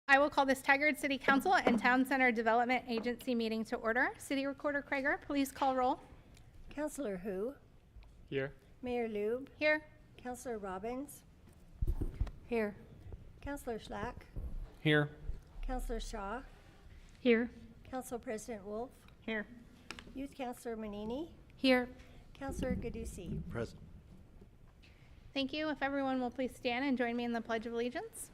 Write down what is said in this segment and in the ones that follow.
I will call this Tigard City Council and Town Center Development Agency meeting to order. City Recorder Krager, please call roll. Councillor Hu, Here. Mayor Lube, Here. Councillor Robbins, Here. Councillor Schlack, Here. Councillor Shaw, Here. Council President Wolf, Here. Youth Councillor Manini, Here. Councillor Gadusi. Present. Thank you. If everyone will please stand and join me in the Pledge of Allegiance.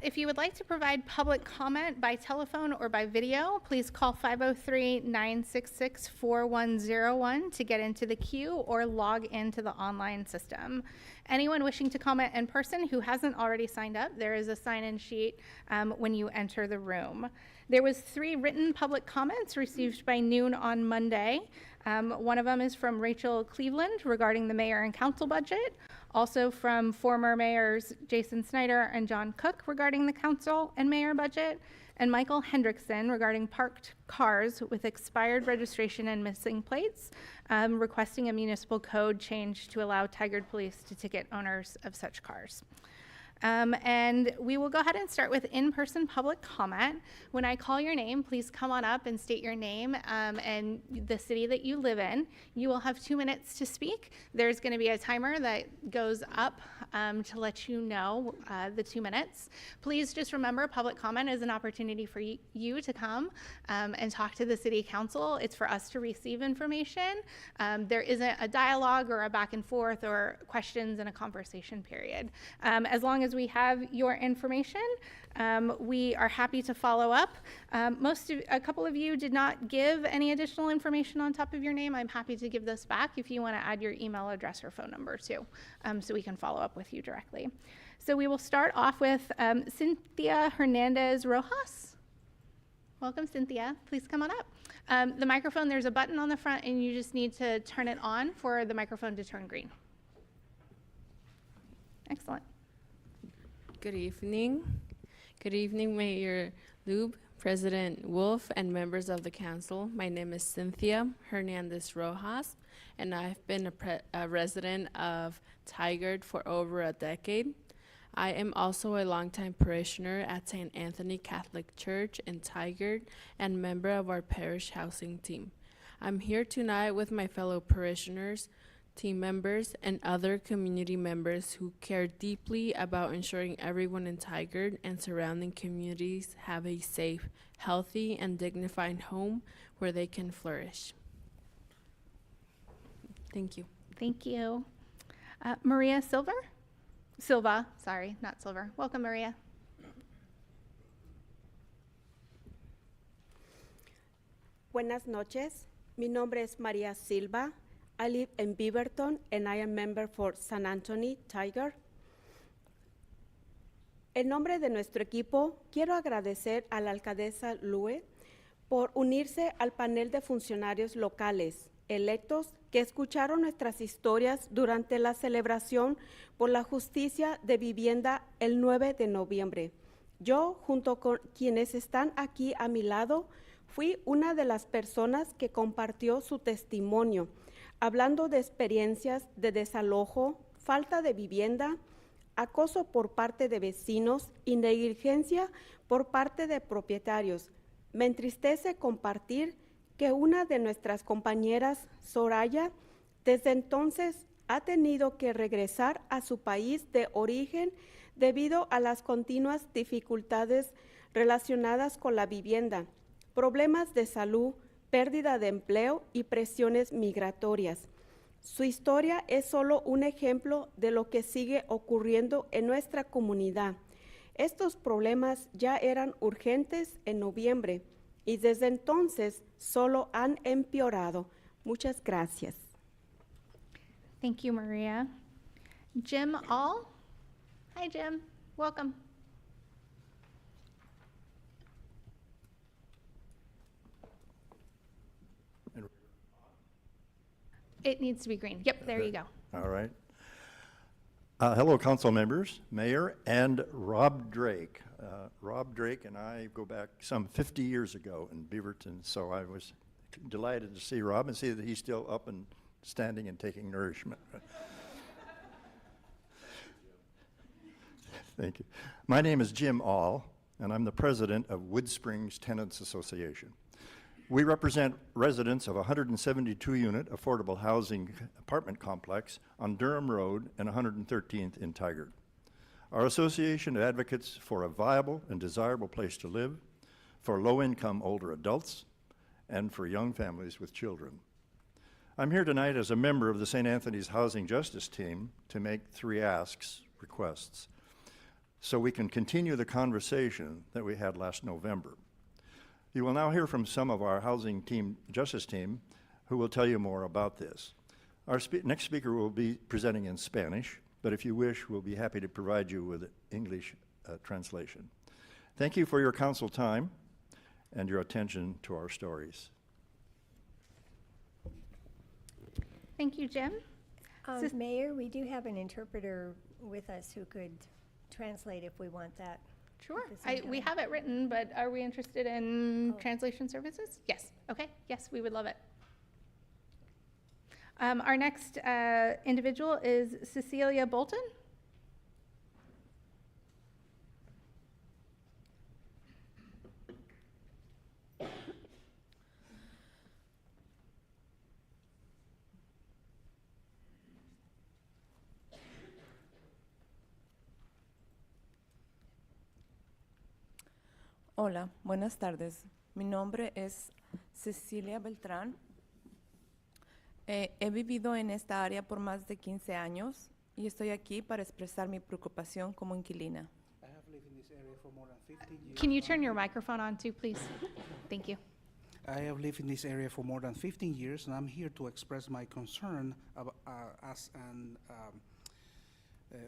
If you would like to provide public comment by telephone or by video, please call 503-966-4101 to get into the queue or log into the online system. Anyone wishing to comment in person who hasn't already signed up, there is a sign-in sheet when you enter the room. There was 3 written public comments received by noon on Monday. One of them is from Rachel Cleveland regarding the mayor and council budget. Also from former mayors Jason Snyder and John Cook regarding the council and mayor budget, and Michael Hendrickson regarding parked cars with expired registration and missing plates, requesting a municipal code change to allow Tigard Police to ticket owners of such cars. And we will go ahead and start with in-person public comment. When I call your name, please come on up and state your name and the city that you live in. You will have 2 minutes to speak. There's going to be a timer that goes up to let you know the 2 minutes. Please just remember, public comment is an opportunity for you to come and talk to the city council. It's for us to receive information. There isn't a dialogue or a back and forth or questions in a conversation period. As long as we have your information, we are happy to follow up. A couple of you did not give any additional information on top of your name. I'm happy to give this back if you want to add your email address or phone number too, so we can follow up with you directly. So we will start off with Cynthia Hernandez Rojas. Welcome, Cynthia. Please come on up. The microphone, there's a button on the front and you just need to turn it on for the microphone to turn green. Excellent. Good evening. Good evening, Mayor Lube, President Wolf, and members of the council. My name is Cynthia Hernandez Rojas, and I've been a resident of Tigard for over a decade. I am also a longtime parishioner at St. Anthony Catholic Church in Tigard and member of our parish housing team. I'm here tonight with my fellow parishioners, team members, and other community members who care deeply about ensuring everyone in Tigard and surrounding communities have a safe, healthy, and dignified home where they can flourish. Thank you. Thank you. Maria Silva, sorry, not Silver. Welcome, Maria. Buenas noches. Mi nombre es Maria Silva. I live in Beaverton and I am member for San Anthony Tigard. En nombre de nuestro equipo, quiero agradecer a la alcaldesa Lue por unirse al panel de funcionarios locales electos que escucharon nuestras historias durante la celebración por la justicia de vivienda el 9 de noviembre. Yo, junto con quienes están aquí a mi lado, fui una de las personas que compartió su testimonio, hablando de experiencias de desalojo, falta de vivienda, acoso por parte de vecinos y negligencia por parte de propietarios. Me entristece compartir que una de nuestras compañeras, Soraya, desde entonces ha tenido que regresar a su país de origen debido a las continuas dificultades relacionadas con la vivienda, problemas de salud, pérdida de empleo y presiones migratorias. Su historia es solo un ejemplo de lo que sigue ocurriendo en nuestra comunidad. Estos problemas ya eran urgentes en noviembre y desde entonces solo han empeorado. Muchas gracias. Thank you, Maria. Jim All. Hi, Jim. Welcome. It needs to be green. Yep, there you go. All right. Hello, council members, mayor, and Rob Drake. Rob Drake and I go back some 50 years ago in Beaverton, so I was delighted to see Rob and see that he's still up and standing and taking nourishment. Thank you. My name is Jim All, and I'm the president of Wood Springs Tenants Association. We represent residents of a 172-unit affordable housing apartment complex on Durham Road and 113th in Tigard. Our association advocates for a viable and desirable place to live, for low-income older adults, and for young families with children. I'm here tonight as a member of the St. Anthony's Housing Justice Team to make 3 requests, so we can continue the conversation that we had last November. You will now hear from some of our justice team, who will tell you more about this. Our next speaker will be presenting in Spanish, but if you wish, we'll be happy to provide you with English translation. Thank you for your council time and your attention to our stories. Thank you, Jim. Mayor, we do have an interpreter with us who could translate if we want that. Sure. at the same We time. have it written, but are we interested in translation services? Yes. Okay. Yes, we would love it. Our next individual is Cecilia Bolton. Hola, buenas tardes. Mi nombre es Cecilia Beltrán. He vivido en esta área por más de 15 años y estoy aquí para expresar mi preocupación como inquilina. I have lived in this area for more than 15 years. Can you turn your microphone on too, please? Thank you. I have lived in this area for more than 15 years, and I'm here to express my concern as an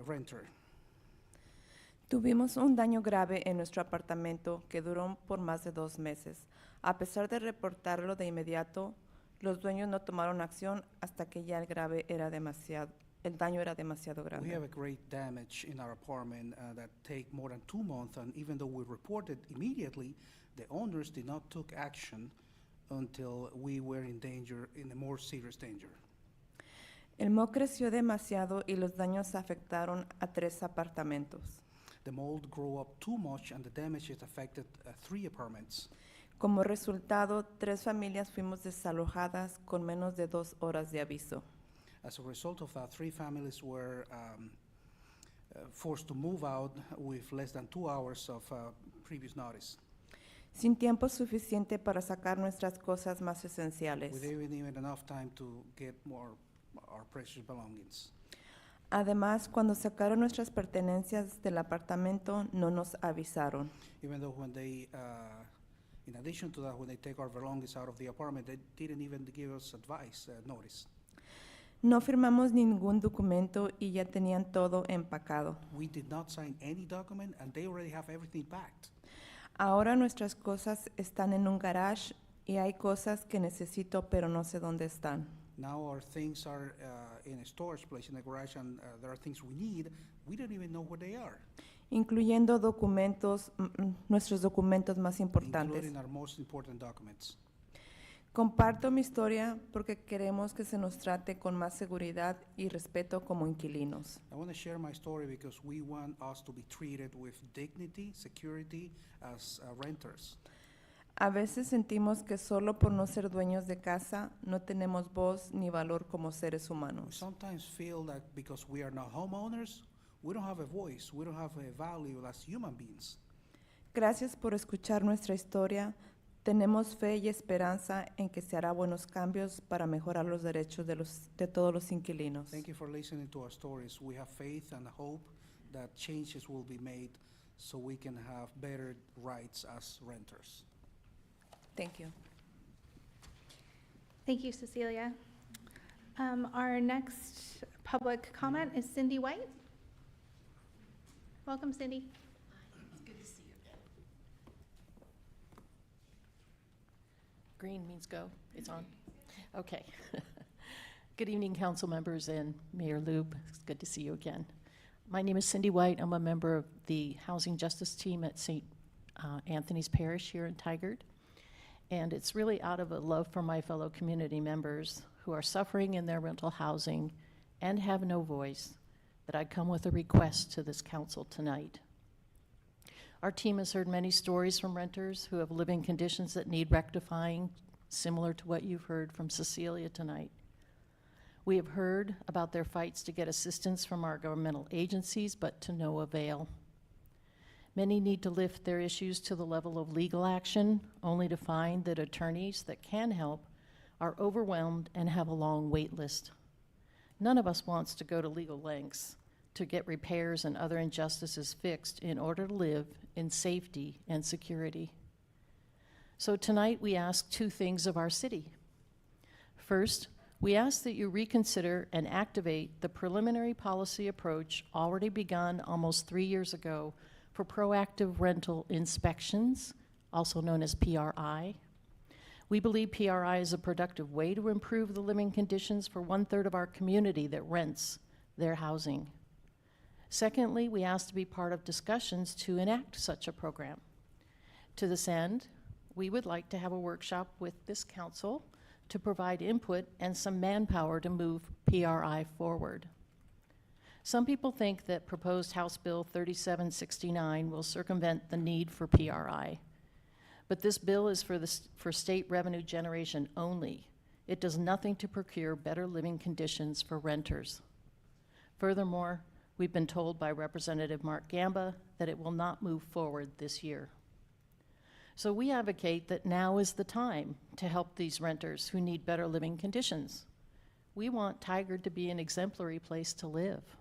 renter. Tuvimos un daño grave en nuestro apartamento que duró por más de 2 meses. A pesar de reportarlo de inmediato, los dueños no tomaron acción hasta que ya el daño era demasiado We grande. have a great damage in our apartment that take more than 2 months, and even though we reported immediately, the owners did not take action until we were in a more serious danger. El moho creció demasiado y los daños afectaron a 3 apartamentos. The mold grew up too much, and the damages affected 3 apartments. Como resultado, 3 familias fuimos desalojadas con menos de 2 horas de aviso. As a result of that, 3 families were forced to move out with less than 2 hours of previous notice. Sin tiempo suficiente para sacar nuestras cosas más esenciales. Without even enough time to get our precious belongings. Además, cuando sacaron nuestras pertenencias del apartamento, no nos avisaron. Even though when they, in addition to that, when they take our belongings out of the apartment, they didn't even give us advice, notice. No firmamos ningún documento y ya tenían todo empacado. We did not sign any document, and they already have everything packed. Ahora nuestras cosas están en un garage y hay cosas que necesito pero no sé dónde están. Now our things are in a storage place in the garage, and there are things we need. We don't even know where they are, Incluyendo nuestros documentos más importantes. including our most important documents. Comparto mi historia porque queremos que se nos trate con más seguridad y respeto como inquilinos. I want to share my story because we want us to be treated with dignity, security as renters. A veces sentimos que solo por no ser dueños de casa no tenemos voz ni valor como seres We humanos. sometimes feel that because we are not homeowners, we don't have a voice, we don't have a value as human beings. Gracias por escuchar nuestra historia. Tenemos fe y esperanza en que se hará buenos cambios para mejorar los derechos de todos los inquilinos. Thank you for listening to our stories. We have faith and hope that changes will be made so we can have better rights as renters. Thank you. Thank you, Cecilia. Our next public comment is Cindy White. Welcome, Cindy. Green means go. It's on. Okay. Good evening, council members and Mayor Lube. It's good to see you again. My name is Cindy White. I'm a member of the Housing Justice Team at St. Anthony's Parish here in Tigard. And it's really out of a love for my fellow community members who are suffering in their rental housing and have no voice that I come with a request to this council tonight. Our team has heard many stories from renters who have living conditions that need rectifying, similar to what you've heard from Cecilia tonight. We have heard about their fights to get assistance from our governmental agencies, but to no avail. Many need to lift their issues to the level of legal action, only to find that attorneys that can help are overwhelmed and have a long wait list. None of us wants to go to legal lengths to get repairs and other injustices fixed in order to live in safety and security. So tonight we ask two things of our city. First, we ask that you reconsider and activate the preliminary policy approach already begun almost 3 years ago for proactive rental inspections, also known as PRI. We believe PRI is a productive way to improve the living conditions for 1/3 of our community that rents their housing. Secondly, we ask to be part of discussions to enact such a program. To this end, we would like to have a workshop with this council to provide input and some manpower to move PRI forward. Some people think that proposed House Bill 3769 will circumvent the need for PRI. But this bill is for state revenue generation only. It does nothing to procure better living conditions for renters. Furthermore, we've been told by Representative Mark Gamba that it will not move forward this year. So we advocate that now is the time to help these renters who need better living conditions. We want Tigard to be an exemplary place to live.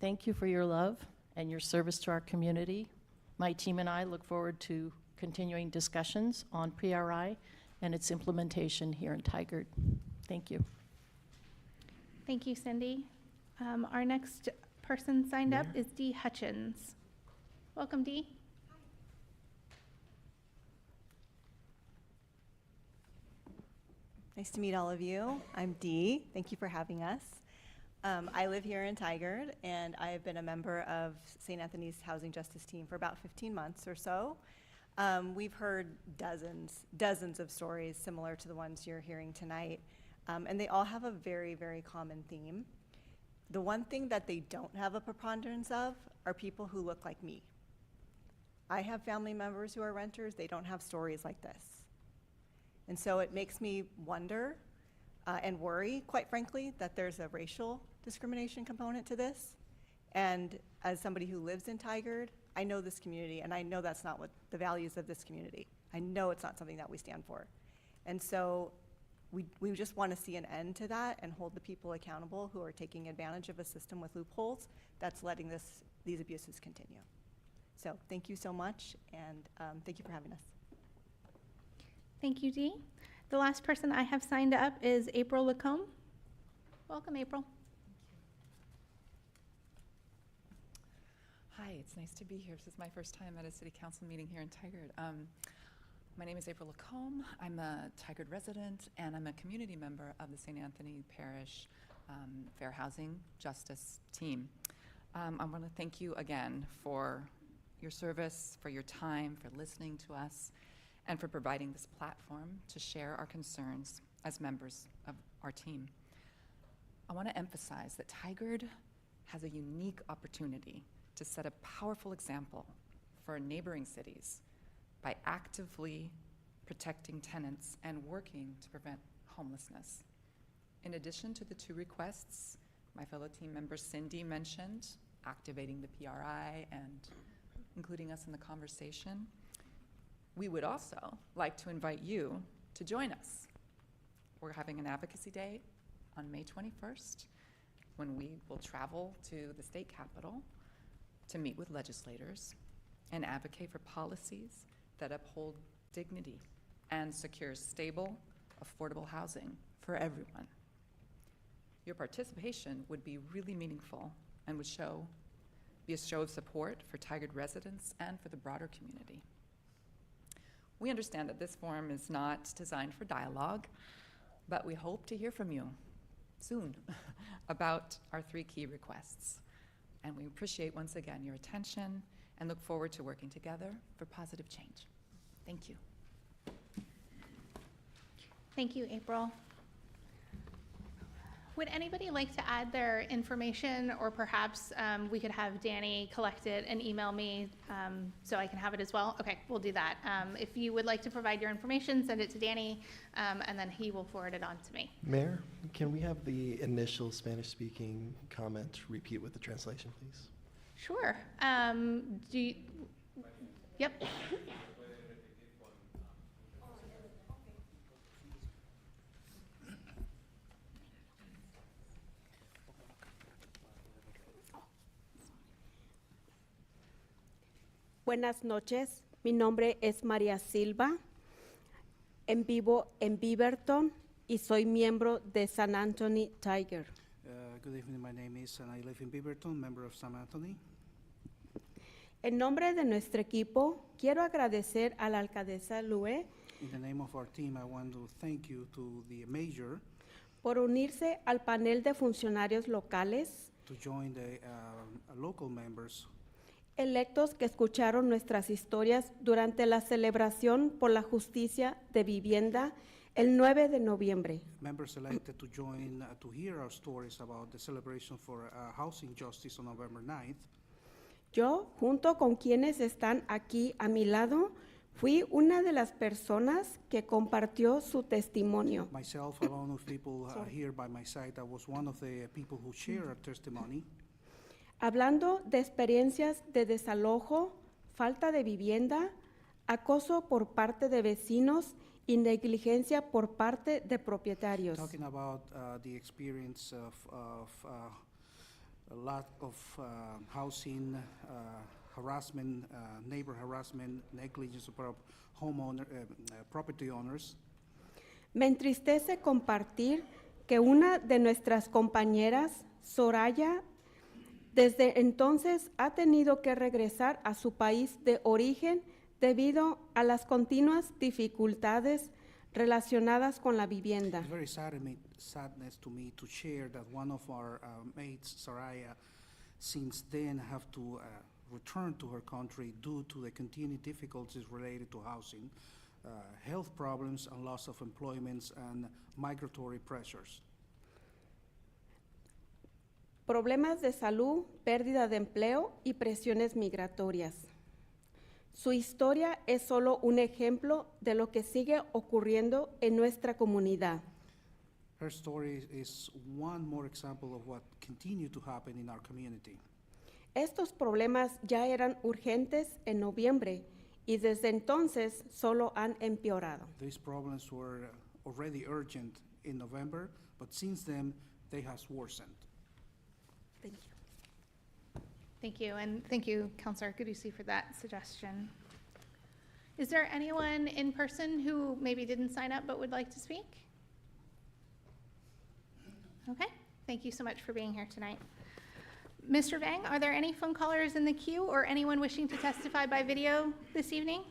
Thank you for your love and your service to our community. My team and I look forward to continuing discussions on PRI and its implementation here in Tigard. Thank you. Thank you, Cindy. Our next person signed up is Dee Hutchins. Welcome, Dee. Nice to meet all of you. I'm Dee. Thank you for having us. I live here in Tigard, and I have been a member of St. Anthony's Housing Justice Team for about 15 months or so. We've heard dozens of stories similar to the ones you're hearing tonight, and they all have a very, very common theme. The one thing that they don't have a preponderance of are people who look like me. I have family members who are renters. They don't have stories like this. And so it makes me wonder and worry, quite frankly, that there's a racial discrimination component to this. And as somebody who lives in Tigard, I know this community, and I know that's not what the values of this community. I know it's not something that we stand for. And so we just want to see an end to that and hold the people accountable who are taking advantage of a system with loopholes that's letting these abuses continue. So thank you so much, and thank you for having us. Thank you, Dee. The last person I have signed up is April Lacombe. Welcome, April. Hi, it's nice to be here. This is my first time at a city council meeting here in Tigard. My name is April Lacombe. I'm a Tigard resident, and I'm a community member of the St. Anthony Parish Fair Housing Justice Team. I want to thank you again for your service, for your time, for listening to us, and for providing this platform to share our concerns as members of our team. I want to emphasize that Tigard has a unique opportunity to set a powerful example for neighboring cities by actively protecting tenants and working to prevent homelessness. In addition to the two requests my fellow team member Cindy mentioned, activating the PRI and including us in the conversation, we would also like to invite you to join us. We're having an advocacy day on May 21st when we will travel to the state capitol to meet with legislators and advocate for policies that uphold dignity and secure stable, affordable housing for everyone. Your participation would be really meaningful and would be a show of support for Tigard residents and for the broader community. We understand that this forum is not designed for dialogue, but we hope to hear from you soon about our 3 key requests. And we appreciate once again your attention and look forward to working together for positive change. Thank you. Thank you, April. Would anybody like to add their information, or perhaps we could have Danny collect it and email me so I can have it as well? Okay, we'll do that. If you would like to provide your information, send it to Danny, and then he will forward it on to me. Mayor, can we have the initial Spanish-speaking comment repeat with the translation, please? Sure. Yep. Buenas noches, mi nombre es María Silva, vivo en Beaverton y soy miembro de San Anthony Tiger. Good evening, my name is, and I live in Beaverton, member of San Anthony. En nombre de nuestro equipo, quiero agradecer a la alcaldesa Lue In the name of our team, I want to thank you to the mayor por unirse al panel de funcionarios locales to join the local members electos que escucharon nuestras historias durante la celebración por la justicia de vivienda el 9 de noviembre. members elected to join to hear our stories about the celebration for housing justice on November 9th. Yo, junto con quienes están aquí a mi lado, fui una de las personas que compartió su testimonio. Myself, along with people here by my side, I was one of the people who shared our testimony, Hablando de experiencias de desalojo, falta de vivienda, acoso por parte de vecinos y negligencia por parte de propietarios. talking about the experience of a lot of housing harassment, neighbor harassment, negligence of property owners. Me entristece compartir que una de nuestras compañeras, Soraya, desde entonces ha tenido que regresar a su país de origen debido a las continuas dificultades relacionadas con la vivienda. It's very sadness to me to share that one of our mates, Saraya, since then have to return to her country due to the continued difficulties related to housing, health problems, and loss of employments and migratory pressures. Problemas de salud, pérdida de empleo y presiones migratorias. Su historia es solo un ejemplo de lo que sigue ocurriendo en nuestra comunidad. Her story is one more example of what continued to happen in our community. Estos problemas ya eran urgentes en noviembre y desde entonces solo han empeorado. These problems were already urgent in November, but since then, they have worsened. Thank you. Thank you, and thank you, Councilor Gudusi, for that suggestion. Is there anyone in person who maybe didn't sign up but would like to speak? Okay, thank you so much for being here tonight. Mr. Vang, are there any phone callers in the queue or anyone wishing to testify by video this evening?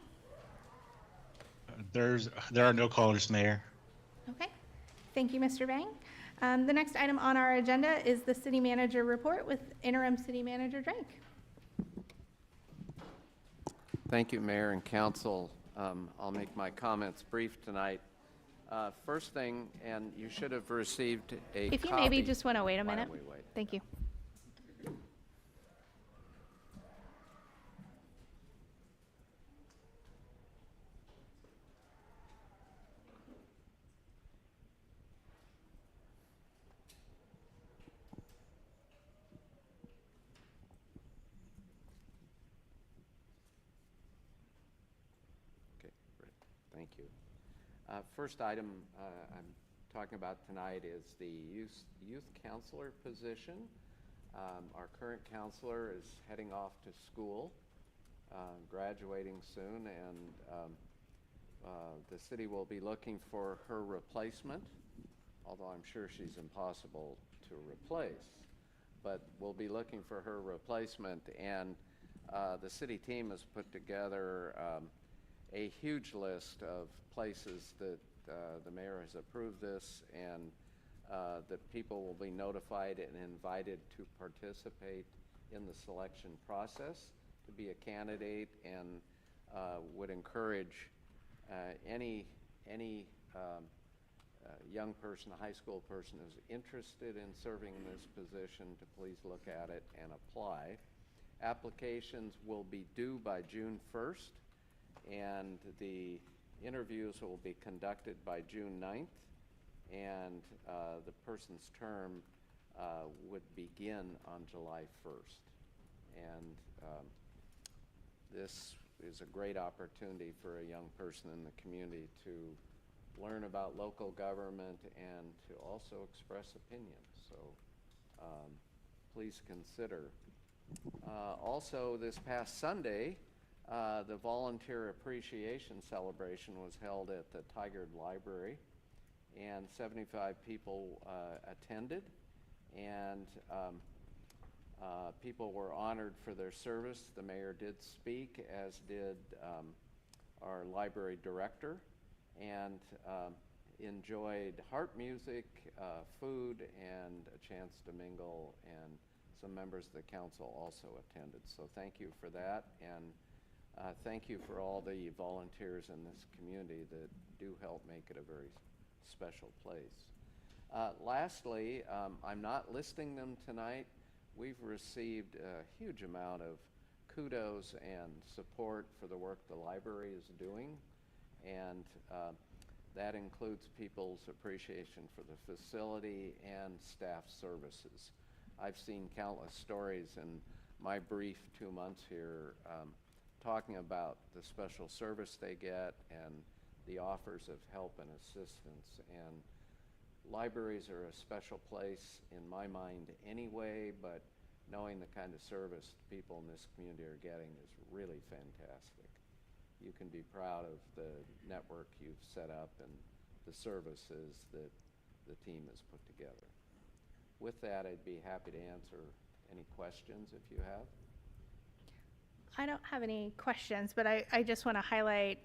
There are no callers, Mayor. Okay, thank you, Mr. Vang. The next item on our agenda is the city manager report with interim city manager Drake. Thank you, Mayor and Council. I'll make my comments brief tonight. First thing, and you should have received a If you copy. maybe just want to wait a Why minute. don't we wait? Thank you. Okay, great. Thank you. First item I'm talking about tonight is the youth counselor position. Our current counselor is heading off to school, graduating soon, and the city will be looking for her replacement, although I'm sure she's impossible to replace. But we'll be looking for her replacement, and the city team has put together a huge list of places that the mayor has approved this, and that people will be notified and invited to participate in the selection process to be a candidate, and would encourage any young person, a high school person who's interested in serving in this position to please look at it and apply. Applications will be due by June 1st, and the interviews will be conducted by June 9th, and the person's term would begin on July 1st. And this is a great opportunity for a young person in the community to learn about local government and to also express opinions. So please consider. Also, this past Sunday, the Volunteer Appreciation Celebration was held at the Tigard Library, and 75 people attended, and people were honored for their service. The mayor did speak, as did our library director, and enjoyed harp music, food, and a chance to mingle, and some members of the council also attended. So thank you for that, and thank you for all the volunteers in this community that do help make it a very special place. Lastly, I'm not listing them tonight. We've received a huge amount of kudos and support for the work the library is doing, and that includes people's appreciation for the facility and staff services. I've seen countless stories in my brief 2 months here talking about the special service they get and the offers of help and assistance. And libraries are a special place in my mind anyway, but knowing the kind of service people in this community are getting is really fantastic. You can be proud of the network you've set up and the services that the team has put together. With that, I'd be happy to answer any questions if you have. I don't have any questions, but I just want to highlight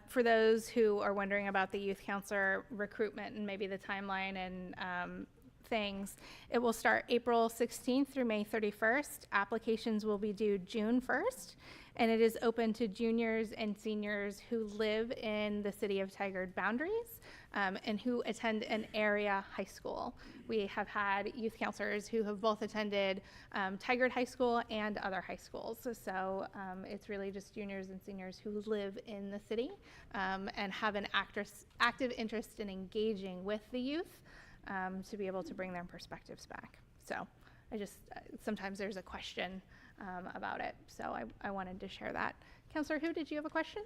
for those who are wondering about the youth counselor recruitment and maybe the timeline and things. It will start April 16th through May 31st. Applications will be due June 1st, and it is open to juniors and seniors who live in the city of Tigard boundaries and who attend an area high school. We have had youth counselors who have both attended Tigard High School and other high schools. So it's really just juniors and seniors who live in the city and have an active interest in engaging with the youth to be able to bring their perspectives back. So I just, sometimes there's a question about it. So I wanted to share that. Councilor Hu, did you have a question?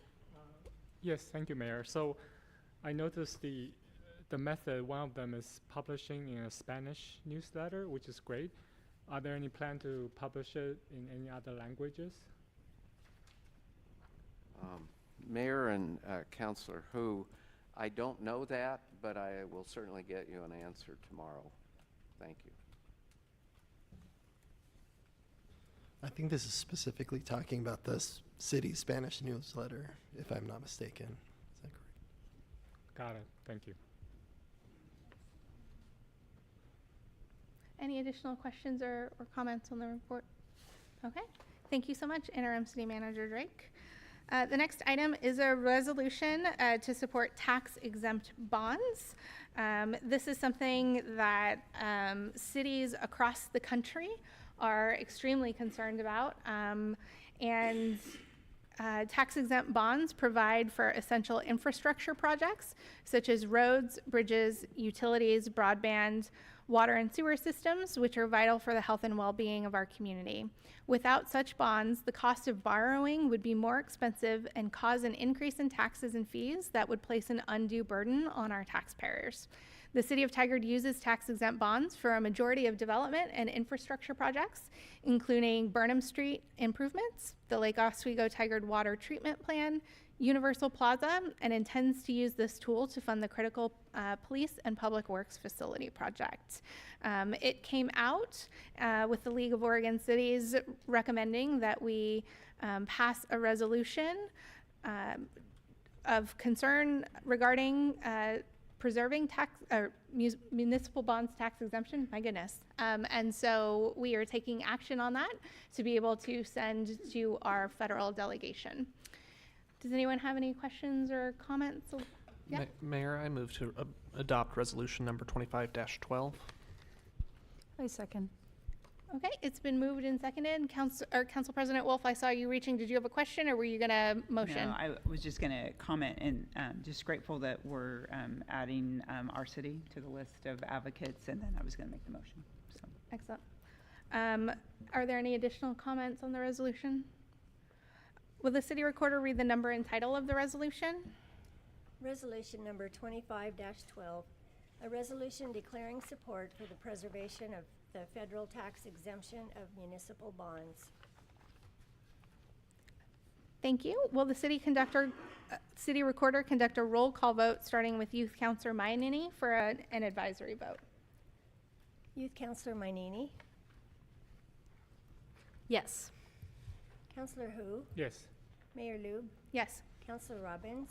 Yes, thank you, Mayor. So I noticed the method, one of them is publishing in a Spanish newsletter, which is great. Are there any plan to publish it in any other languages? Mayor and Councilor Hu, I don't know that, but I will certainly get you an answer tomorrow. Thank you. I think this is specifically talking about the city Spanish newsletter, if I'm not mistaken. Is that correct? Got it. Thank you. Any additional questions or comments on the report? Okay. Thank you so much, Interim City Manager Drake. The next item is a resolution to support tax-exempt bonds. This is something that cities across the country are extremely concerned about. Tax-exempt bonds provide for essential infrastructure projects such as roads, bridges, utilities, broadband, water and sewer systems, which are vital for the health and well-being of our community. Without such bonds, the cost of borrowing would be more expensive and cause an increase in taxes and fees that would place an undue burden on our taxpayers. The City of Tigard uses tax-exempt bonds for a majority of development and infrastructure projects, including Burnham Street improvements, the Lake Oswego Tigard Water Treatment Plan, Universal Plaza, and intends to use this tool to fund the critical police and public works facility project. It came out with the League of Oregon Cities recommending that we pass a resolution of concern regarding preserving municipal bonds tax exemption, my goodness. And so we are taking action on that to be able to send to our federal delegation. Does anyone have any questions or comments? Yeah. Mayor, I move to adopt resolution number 25-12. I second. Okay, it's been moved and seconded. Council President Wolf, I saw you reaching. Did you have a question, or were you going to motion? No, I was just going to comment, and just grateful that we're adding our city to the list of advocates, and then I was going to make the motion. So. Excellent. Are there any additional comments on the resolution? Will the city recorder read the number and title of the resolution? Resolution number 25-12, a resolution declaring support for the preservation of the federal tax exemption of municipal bonds. Thank you. Will the city recorder conduct a roll call vote, starting with Youth Councilor Mainini for an advisory vote? Youth Councilor Mainini. Yes. Councilor Hu. Yes. Mayor Lube. Yes. Councilor Robbins.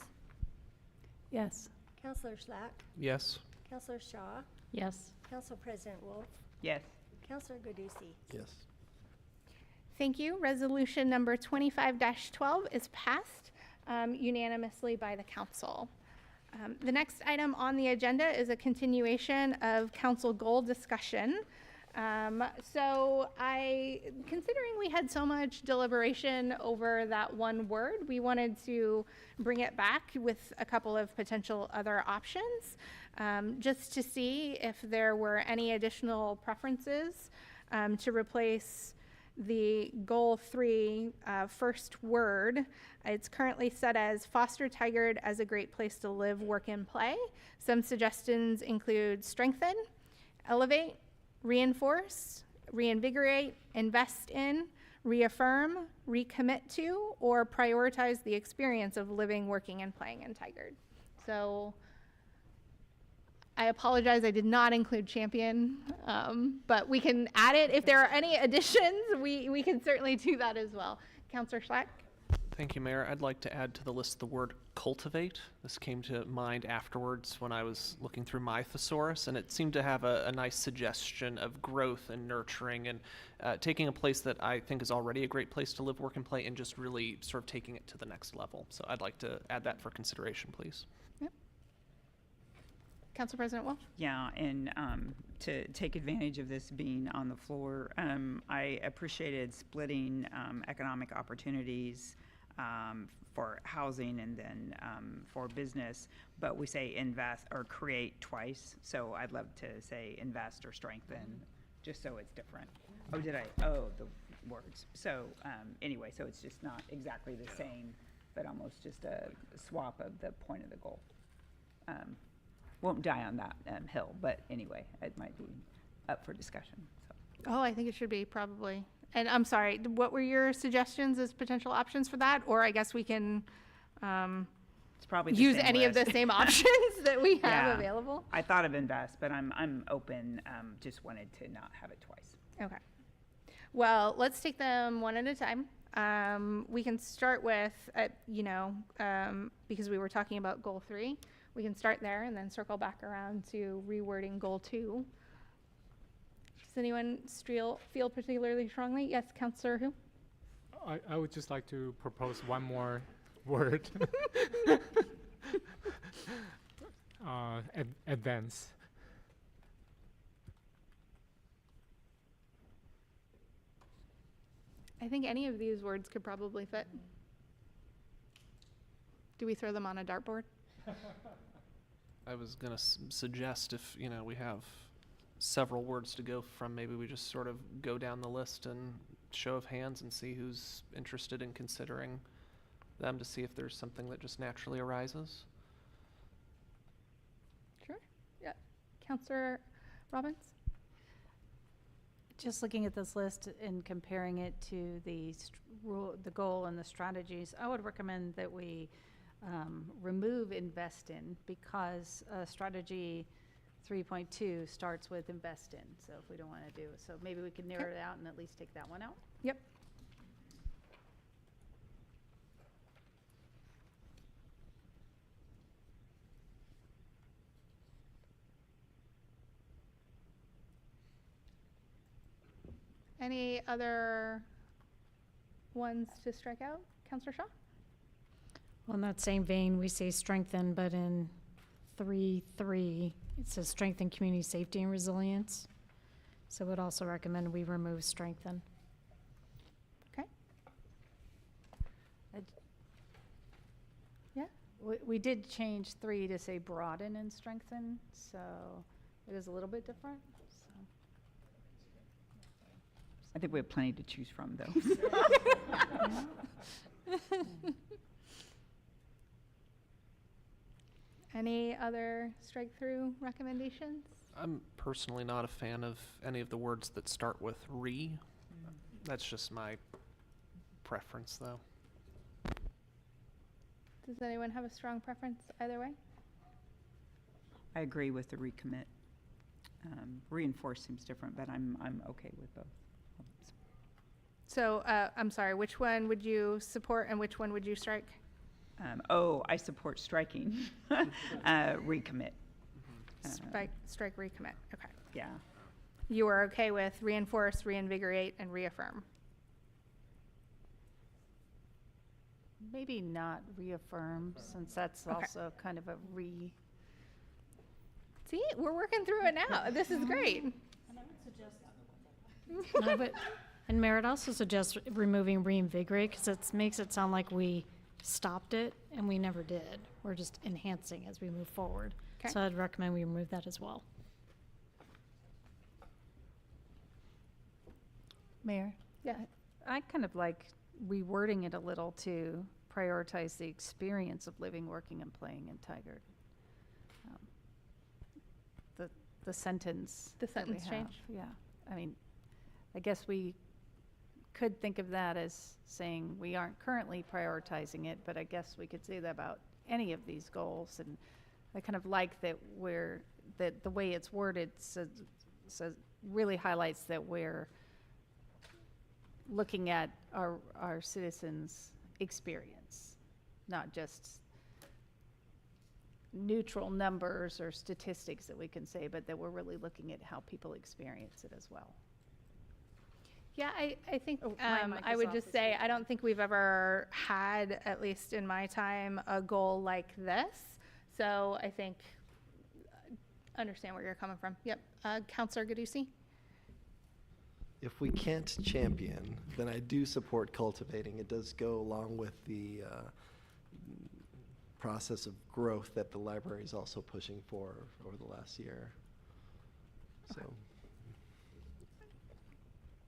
Yes. Councilor Schlack. Yes. Councilor Shaw. Yes. Council President Wolf. Yes. Councilor Gadusi. Yes. Thank you. Resolution number 25-12 is passed unanimously by the council. The next item on the agenda is a continuation of council goal discussion. Considering we had so much deliberation over that one word, we wanted to bring it back with a couple of potential other options, just to see if there were any additional preferences to replace the goal 3 first word. It's currently set as foster Tigard as a great place to live, work, and play. Some suggestions include strengthen, elevate, reinforce, reinvigorate, invest in, reaffirm, recommit to, or prioritize the experience of living, working, and playing in Tigard. So I apologize, I did not include champion, but we can add it. If there are any additions, we can certainly do that as well. Councilor Schlack? Thank you, Mayor. I'd like to add to the list the word cultivate. This came to mind afterwards when I was looking through my thesaurus, and it seemed to have a nice suggestion of growth and nurturing and taking a place that I think is already a great place to live, work, and play, and just really sort of taking it to the next level. So I'd like to add that for consideration, please. Yep. Council President Wolf? Yeah, and to take advantage of this being on the floor, I appreciated splitting economic opportunities for housing and then for business, but we say invest or create twice. So I'd love to say invest or strengthen, just so it's different. Oh, did I? Oh, the words. So anyway, so it's just not exactly the same, but almost just a swap of the point of the goal. Won't die on that hill, but anyway, it might be up for discussion. So. Oh, I think it should be probably. And I'm sorry, what were your suggestions as potential options for that? Or I guess we can it's probably use same any list. of the same options that we have Yeah. available. I thought of invest, but I'm open. Just wanted to not have it twice. Okay. Well, let's take them one at a time. We can start with, because we were talking about goal 3, we can start there and then circle back around to rewording goal 2. Does anyone feel particularly strongly? Yes, Councilor Hu? I would just like to propose one more word. Advance. I think any of these words could probably fit. Do we throw them on a dartboard? I was going to suggest if, we have several words to go from, maybe we just sort of go down the list and show of hands and see who's interested in considering them to see if there's something that just naturally arises. Sure. Yeah. Councilor Robbins? Just looking at this list and comparing it to the goal and the strategies, I would recommend that we remove invest in, because strategy 3.2 starts with invest in. So if we don't want to do it, so maybe we can narrow it out and at least take that one out. Yep. Any other ones to strike out? Counselor Shaw? Well, in that same vein, we say strengthen, but in 3.3, it says strengthen community safety and resilience. So would also recommend we remove strengthen. Okay. We did change 3 to say broaden and strengthen, so it is a little bit different, so. I think we have plenty to choose from, though. Any other strike-through recommendations? I'm personally not a fan of any of the words that start with re. That's just my preference, though. Does anyone have a strong preference either way? I agree with the recommit. Reinforce seems different, but I'm okay with both. So, I'm sorry, which one would you support and which one would you strike? I support striking recommit. Strike, recommit, okay. Yeah. You are okay with reinforce, reinvigorate, and reaffirm? Maybe not reaffirm, since that's Okay. also kind of a See, we're working through it now. This is great. No, but, and Mayor, I'd also suggest removing reinvigorate, because it makes it sound like we stopped it, and we never did. We're just enhancing as we move forward. Okay. So I'd recommend we remove that as well. Mayor? Yeah. I kind of like rewording it a little to prioritize the experience of living, working, and playing in Tigard. The sentence. The that we sentence have, change? Yeah. I mean, I guess we could think of that as saying we aren't currently prioritizing it, but I guess we could say that about any of these goals. And I kind of like that that the way it's worded says really highlights that we're looking at our citizens' experience, not just neutral numbers or statistics that we can say, but that we're really looking at how people experience it as well. Yeah, I think my mic I is would off just as say well. I don't think we've ever had, at least in my time, a goal like this. So I think understand where you're coming from. Yep, Councilor Gadusi. If we can't champion, then I do support cultivating. It does go along with the process of growth that the library is also pushing for over the last year. So.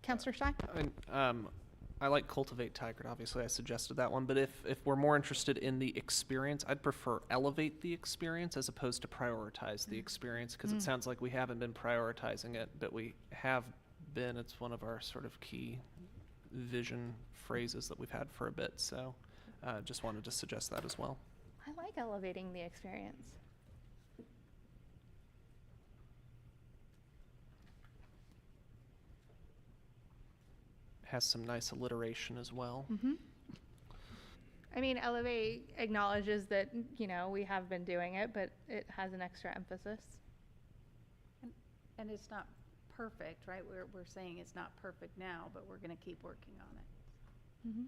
Councilor Stein? I like Cultivate Tigard, obviously I suggested that one, but if we're more interested in the experience, I'd prefer elevate the experience as opposed to prioritize the experience, because it sounds like we haven't been prioritizing it, but we have been. It's one of our sort of key vision phrases that we've had for a bit, so just wanted to suggest that as well. I like elevating the experience. Has some nice alliteration as well. Mm-hmm. I mean, elevate acknowledges that, we have been doing it, but it has an extra emphasis. And it's not perfect, right? We're saying it's not perfect now, but we're going to keep working on it. Mm-hmm.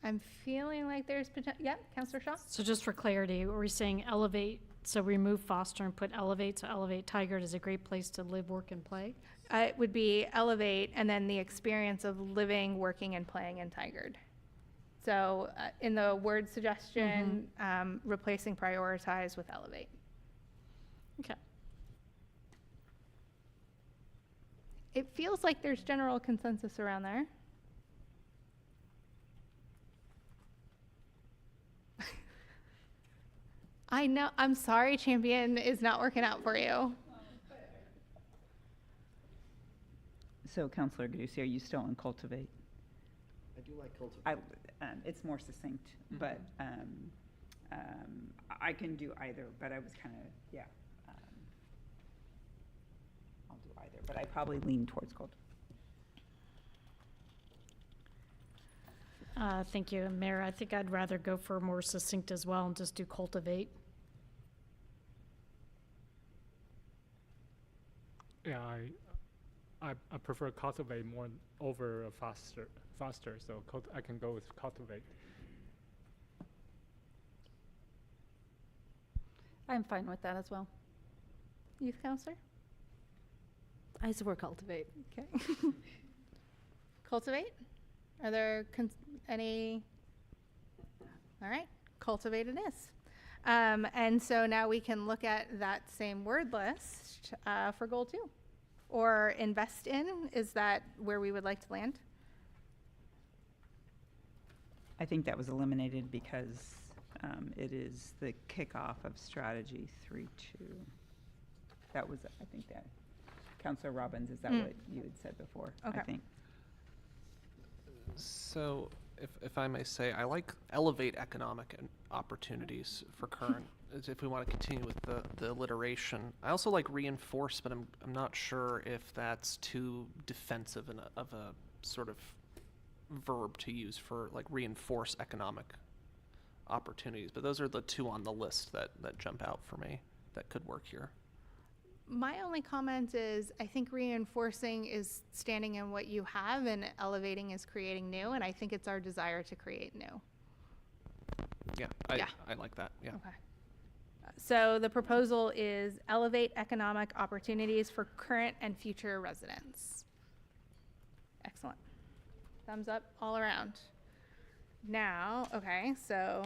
I'm feeling like there's potential. Yeah, Councilor Shaw? So just for clarity, we're saying elevate, so remove foster and put elevate, so elevate Tigard is a great place to live, work, and play? It would be elevate and then the experience of living, working, and playing in Tigard. So in the word suggestion, replacing prioritize with elevate. Okay. It feels like there's general consensus around there. I know, I'm sorry, Champion is not working out for you. So, Councilor Gadusi, are you still on cultivate? I do like cultivate. It's more succinct, but I can do either, but I was kind of, I'll do either, but I probably lean towards cultivate. Thank you, Mayor. I think I'd rather go for more succinct as well and just do cultivate. Yeah, I prefer cultivate more over faster, so I can go with cultivate. I'm fine with that as well. Youth counselor? I support cultivate. Okay. Cultivate? Are there any? All right, cultivate it is. And so now we can look at that same word list for goal 2. Or invest in, is that where we would like to land? I think that was eliminated because it is the kickoff of strategy 3.2. That was, I think that, Councilor Robbins, is that what you had said before? Okay. I think. So, if I may say, I like elevate economic opportunities for current, as if we want to continue with the alliteration. I also like reinforce, but I'm not sure if that's too defensive of a sort of verb to use for like reinforce economic opportunities. But those are the two on the list that jump out for me that could work here. My only comment is I think reinforcing is standing in what you have and elevating is creating new, and I think it's our desire to create new. Yeah, I like that, yeah. Okay. So the proposal is elevate economic opportunities for current and future residents. Excellent. Thumbs up all around. Now, okay, so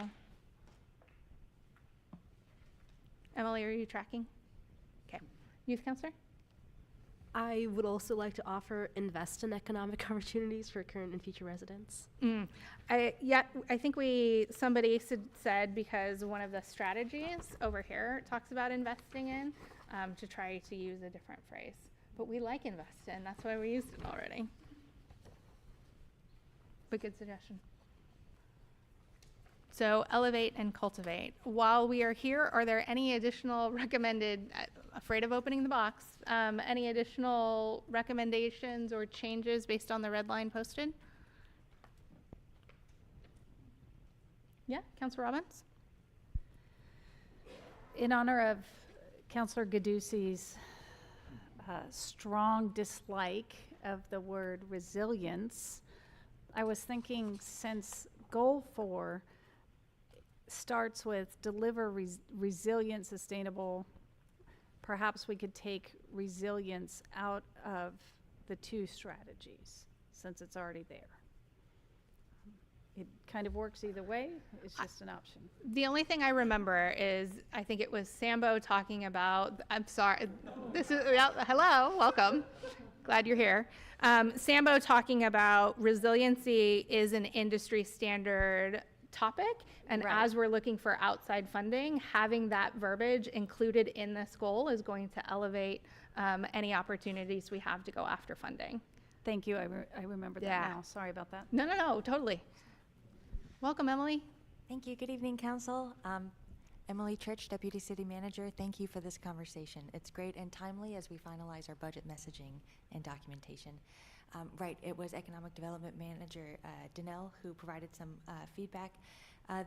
Emily, are you tracking? Okay. Youth counselor? I would also like to offer invest in economic opportunities for current and future residents. I think somebody said because one of the strategies over here talks about investing in, to try to use a different phrase. But we like invest in, that's why we used it already. But good suggestion. So elevate and cultivate. While we are here, are there any additional recommended, afraid of opening the box, any additional recommendations or changes based on the red line posted? Yeah, Councilor Robbins? In honor of Councilor Gadusi's strong dislike of the word resilience, I was thinking since goal 4 starts with deliver resilient, sustainable, perhaps we could take resilience out of the 2 strategies since it's already there. It kind of works either way. It's just an option. The only thing I remember is, I think it was Sambo talking about, I'm sorry, this is, hello, welcome. Glad you're here. Sambo talking about resiliency is an industry standard topic, and as we're looking for outside funding, having that verbiage included in this goal is going to elevate any opportunities we have to go after funding. Thank you. I remember that now. Sorry about that. No, totally. Welcome, Emily. Thank you. Good evening, Council. Emily Church, Deputy City Manager. Thank you for this conversation. It's great and timely as we finalize our budget messaging and documentation. Right, it was Economic Development Manager Danelle who provided some feedback.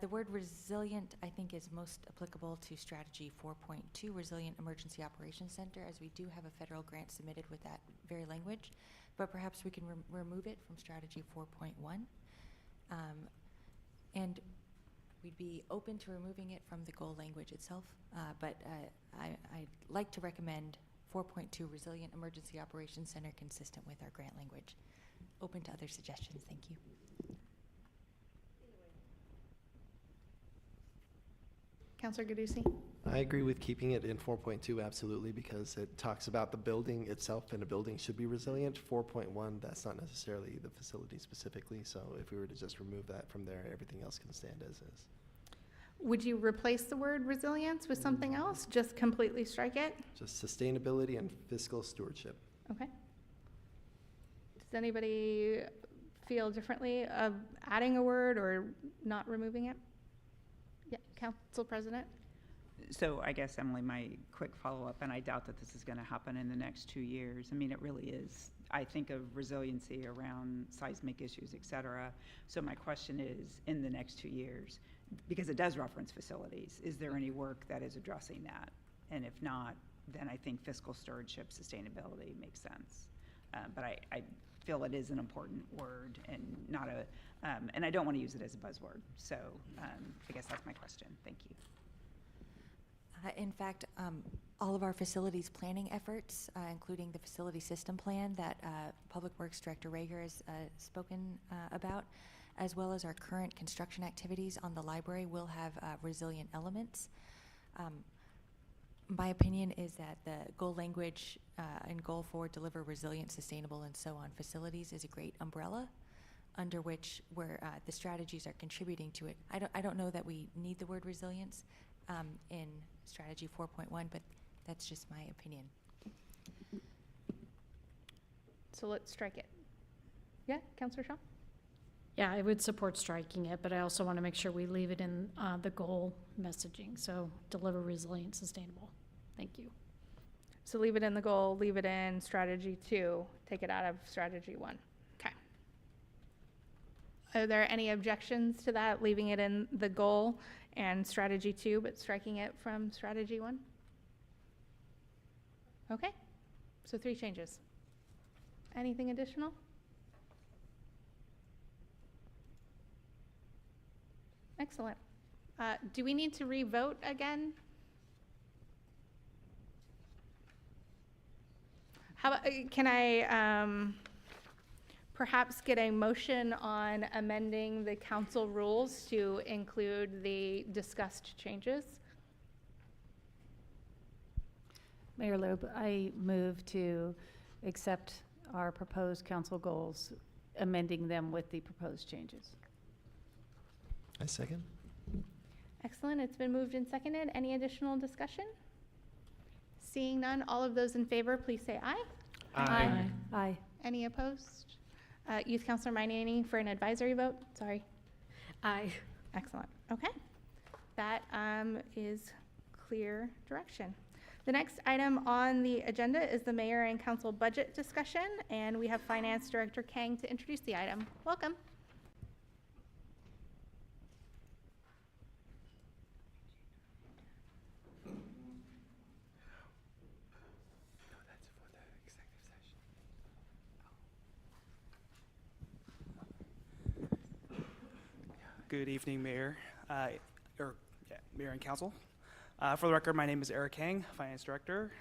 The word resilient, I think, is most applicable to Strategy 4.2, Resilient Emergency Operations Center, as we do have a federal grant submitted with that very language, but perhaps we can remove it from Strategy 4.1. And we'd be open to removing it from the goal language itself, but I'd like to recommend 4.2 Resilient Emergency Operations Center consistent with our grant language. Open to other suggestions. Thank you. Councilor Gadusi? I agree with keeping it in 4.2 absolutely, because it talks about the building itself, and a building should be resilient. 4.1, that's not necessarily the facility specifically, so if we were to just remove that from there, everything else can stand as is. Would you replace the word resilience with something else? Just completely strike it? Just sustainability and fiscal stewardship. Okay. Does anybody feel differently of adding a word or not removing it? Yeah, Council President? So I guess, Emily, my quick follow-up, and I doubt that this is going to happen in the next 2 years. I mean, it really is. I think of resiliency around seismic issues, et cetera. So my question is, in the next 2 years, because it does reference facilities, is there any work that is addressing that? And if not, then I think fiscal stewardship, sustainability makes sense. but I feel it is an important word and not a, and I don't want to use it as a buzzword. So I guess that's my question. Thank you. In fact, all of our facilities planning efforts, including the facility system plan that Public Works Director Rager has spoken about, as well as our current construction activities on the library, will have resilient elements. My opinion is that the goal language and goal for deliver resilient, sustainable, and so on facilities is a great umbrella under which where the strategies are contributing to it. I don't know that we need the word resilience in strategy 4.1, but that's just my opinion. So let's strike it. Yeah, Councillor Shaw? Yeah, I would support striking it, but I also want to make sure we leave it in the goal messaging. So deliver resilient, sustainable. Thank you. So leave it in the goal, leave it in strategy 2, take it out of strategy 1. Okay. Are there any objections to that, leaving it in the goal and strategy 2, but striking it from strategy 1? Okay. So 3 changes. Anything additional? Excellent. Do we need to re-vote again? How about, can I perhaps get a motion on amending the council rules to include the discussed changes? Mayor Loeb, I move to accept our proposed council goals, amending them with the proposed changes. I second. Excellent. It's been moved and seconded. Any additional discussion? Seeing none, all of those in favor, please say aye. Aye. Aye. Any opposed? Youth Councilor Mainini for an advisory vote. Sorry. Aye. Excellent. Okay. That is clear direction. The next item on the agenda is the mayor and council budget discussion, and we have Finance Director Kang to introduce the item. Welcome. Good evening, Mayor, Mayor and Council. For the record, my name is Eric Kang, Finance Director.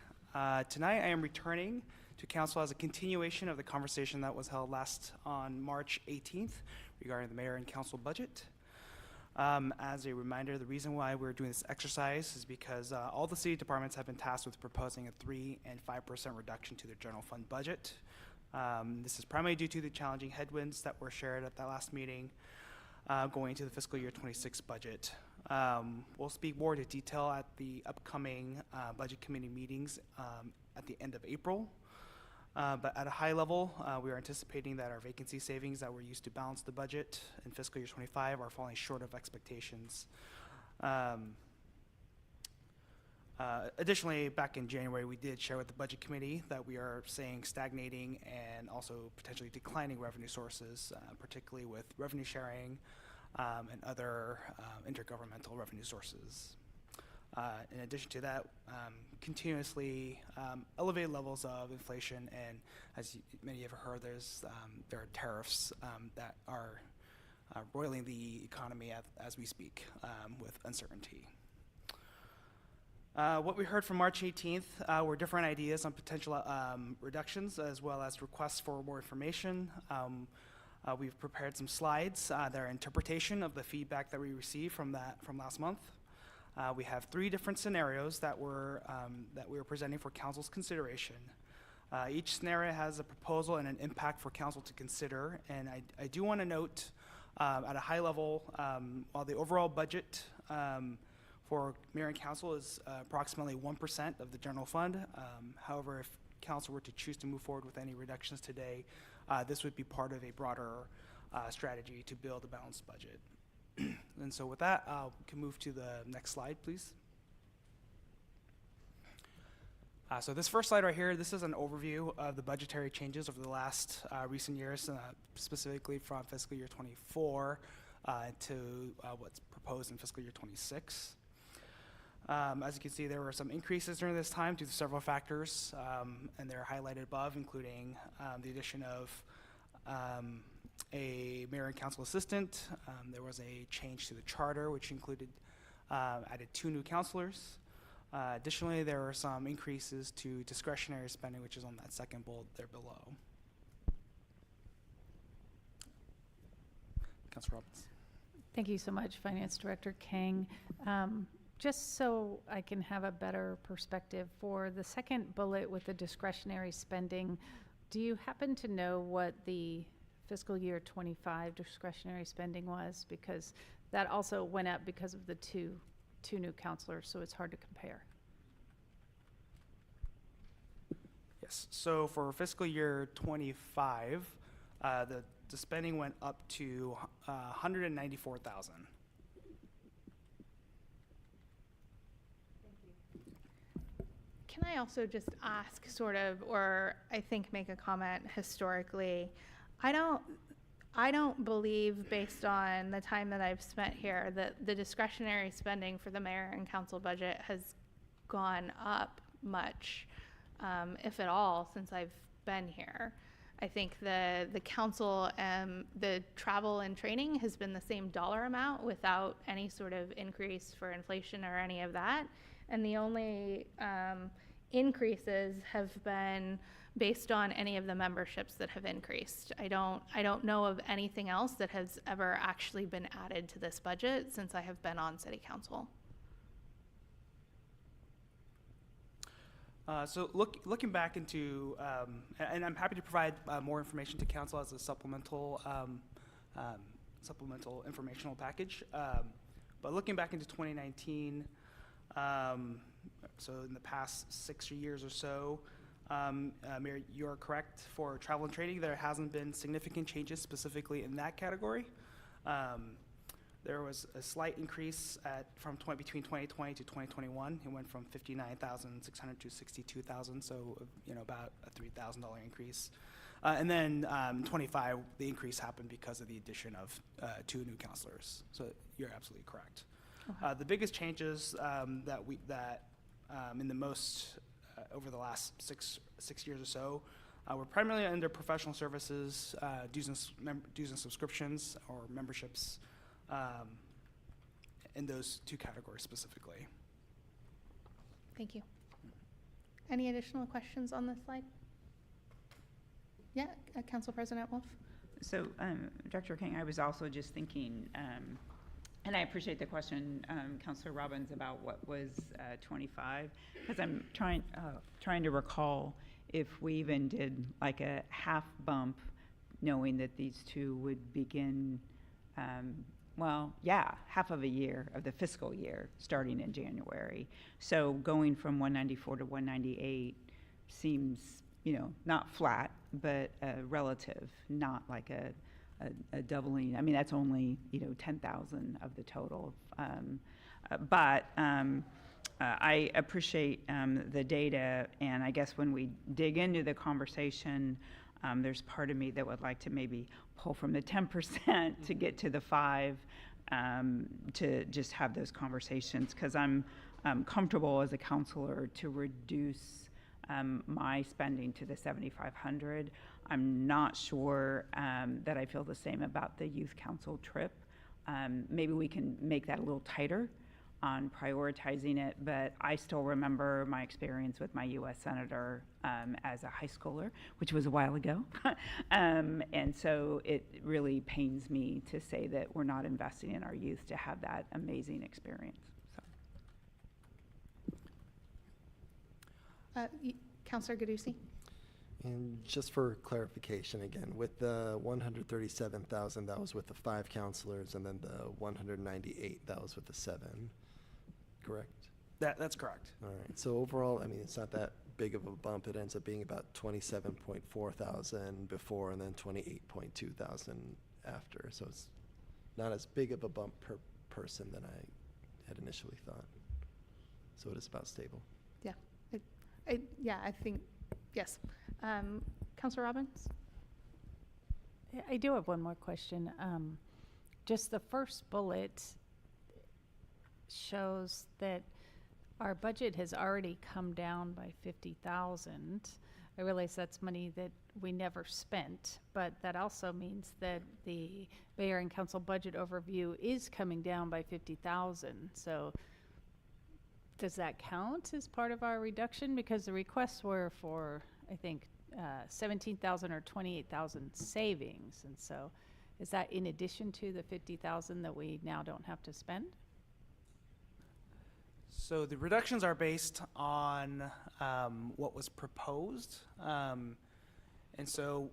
Tonight, I am returning to Council as a continuation of the conversation that was held last on March 18th regarding the Mayor and Council budget. As a reminder, the reason why we're doing this exercise is because all the city departments have been tasked with proposing a 3% and 5% reduction to their general fund budget. This is primarily due to the challenging headwinds that were shared at that last meeting. Going into the fiscal year 26 budget. We'll speak more to detail at the upcoming budget committee meetings at the end of April. But at a high level, we are anticipating that our vacancy savings that were used to balance the budget in fiscal year 25 are falling short of expectations. Additionally, back in January, we did share with the budget committee that we are seeing stagnating and also potentially declining revenue sources, particularly with revenue sharing and other intergovernmental revenue sources. In addition to that, continuously elevated levels of inflation, and as many have heard, there are tariffs that are roiling the economy as we speak with uncertainty. What we heard from March 18th were different ideas on potential reductions, as well as requests for more information. We've prepared some slides that are interpretation of the feedback that we received from last month. We have 3 different scenarios that we are presenting for council's consideration. Each scenario has a proposal and an impact for council to consider, and I do want to note at a high level, while the overall budget for mayor and council is approximately 1% of the general fund. However, if council were to choose to move forward with any reductions today, this would be part of a broader strategy to build a balanced budget. And so with that, we can move to the next slide, please. So this first slide right here, this is an overview of the budgetary changes over the last recent years, specifically from fiscal year 24 to what's proposed in fiscal year 26. As you can see, there were some increases during this time due to several factors, and they're highlighted above, including the addition of a mayor and council assistant. There was a change to the charter, which included added 2 new councilors. Additionally, there were some increases to discretionary spending, which is on that second bullet there below. Councilor Robbins. Thank you so much, Finance Director Kang. Just so I can have a better perspective, for the second bullet with the discretionary spending, do you happen to know what the fiscal year 25 discretionary spending was? Because that also went up because of the two new counselors, so it's hard to compare. Yes, so for fiscal year 25, the spending went up to 194,000. Can I also just ask sort of, or I think make a comment historically? I don't believe, based on the time that I've spent here, that the discretionary spending for the mayor and council budget has gone up much, if at all, since I've been here. I think the council, the travel and training has been the same dollar amount without any sort of increase for inflation or any of that. And the only increases have been based on any of the memberships that have increased. I don't know of anything else that has ever actually been added to this budget since I have been on city council. So looking back into, and I'm happy to provide more information to council as a supplemental informational package. But looking back into 2019, so in the past 6 years or so, Mayor, you're correct. For travel and training, there hasn't been significant changes specifically in that category. There was a slight increase between 2020 to 2021. It went from 59,600 to 62,000, so about a $3,000 increase. And then 25, the increase happened because of the addition of 2 new counselors. So you're absolutely correct. Okay. The biggest changes that in the most over the last six years or so, we're primarily under professional services, dues and subscriptions or memberships, in those 2 categories specifically. Thank you. Any additional questions on this slide? Yeah, Council President Wolf. So, Director King, I was also just thinking, and I appreciate the question, Councilor Robbins, about what was 25, because I'm trying to recall if we even did like a half bump, knowing that these 2 would begin, half of a year of the fiscal year starting in January. So going from 194 to 198 seems, not flat, but relative, not like a doubling. I mean, that's only 10,000 of the total. But I appreciate the data, and I guess when we dig into the conversation, there's part of me that would like to maybe pull from the 10% to get to the 5, to just have those conversations, because I'm comfortable as a counselor to reduce my spending to the 7,500. I'm not sure that I feel the same about the youth council trip. Maybe we can make that a little tighter on prioritizing it, but I still remember my experience with my U.S. Senator as a high schooler, which was a while ago. And so it really pains me to say that we're not investing in our youth to have that amazing experience. So. Councilor Gadusi. And just for clarification again, with the 137,000, that was with the 5 counselors, and then the 198, that was with the 7, correct? That's correct. All right, so overall, I mean, it's not that big of a bump. It ends up being about 27.4 thousand before, and then 28.2 thousand after. So it's not as big of a bump per person than I had initially thought. So it is about stable. Yeah, I think, yes. Councilor Robbins? I do have one more question. Just the first bullet shows that Our budget has already come down by 50,000. I realize that's money that we never spent, but that also means that the mayor and council budget overview is coming down by 50,000. So does that count as part of our reduction? Because the requests were for, I think, 17,000 or 28,000 savings. And so is that in addition to the 50,000 that we now don't have to spend? So the reductions are based on what was proposed. And so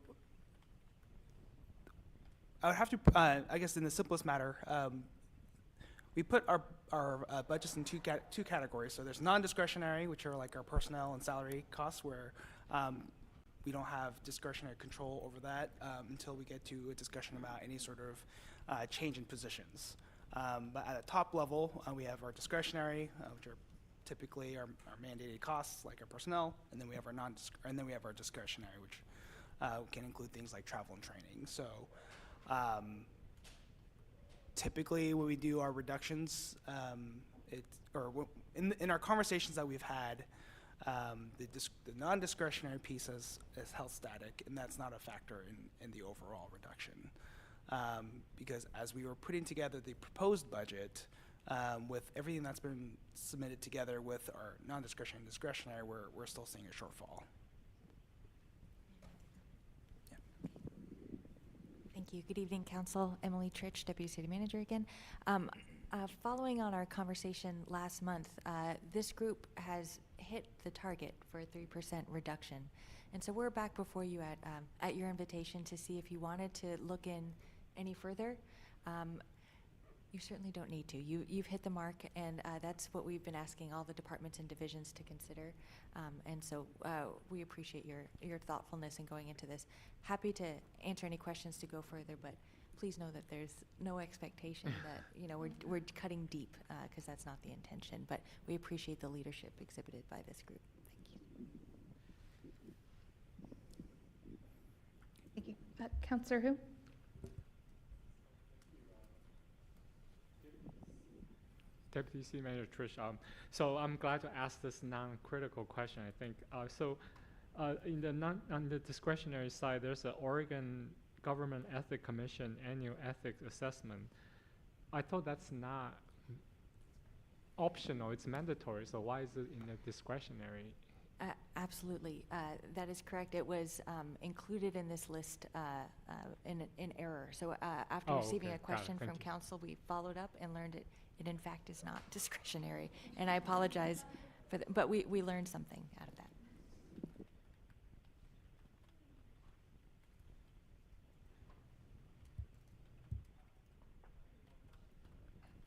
I would have to, I guess in the simplest matter, we put our budgets in two categories. So there's non-discretionary, which are like our personnel and salary costs, where we don't have discretionary control over that until we get to a discussion about any sort of change in positions. But at a top level, we have our discretionary, which are typically our mandated costs, like our personnel, and then we have our discretionary, which can include things like travel and training. So typically, when we do our reductions, in our conversations that we've had, the non-discretionary piece is held static, and that's not a factor in the overall reduction. Because as we were putting together the proposed budget, with everything that's been submitted together with our non-discretionary and discretionary, we're still seeing a shortfall. Thank you. Good evening, Council. Emily Trich, Deputy City Manager again. Following on our conversation last month, this group has hit the target for a 3% reduction. And so we're back before you at your invitation to see if you wanted to look in any further. You certainly don't need to. You've hit the mark, and that's what we've been asking all the departments and divisions to consider. And so we appreciate your thoughtfulness in going into this. Happy to answer any questions to go further, but please know that there's no expectation that we're cutting deep, because that's not the intention. But we appreciate the leadership exhibited by this group. Thank you. Thank you. Councillor Hu? Deputy City Manager Trish, so I'm glad to ask this non-critical question, I think. On the discretionary side, there's the Oregon Government Ethics Commission annual ethics assessment. I thought that's not optional, it's mandatory, so why is it in the discretionary? Absolutely, that is correct. It was included in this list in error. So after receiving a question from council, we followed up and learned it in fact is not discretionary. And I apologize for that, but we learned something out of that.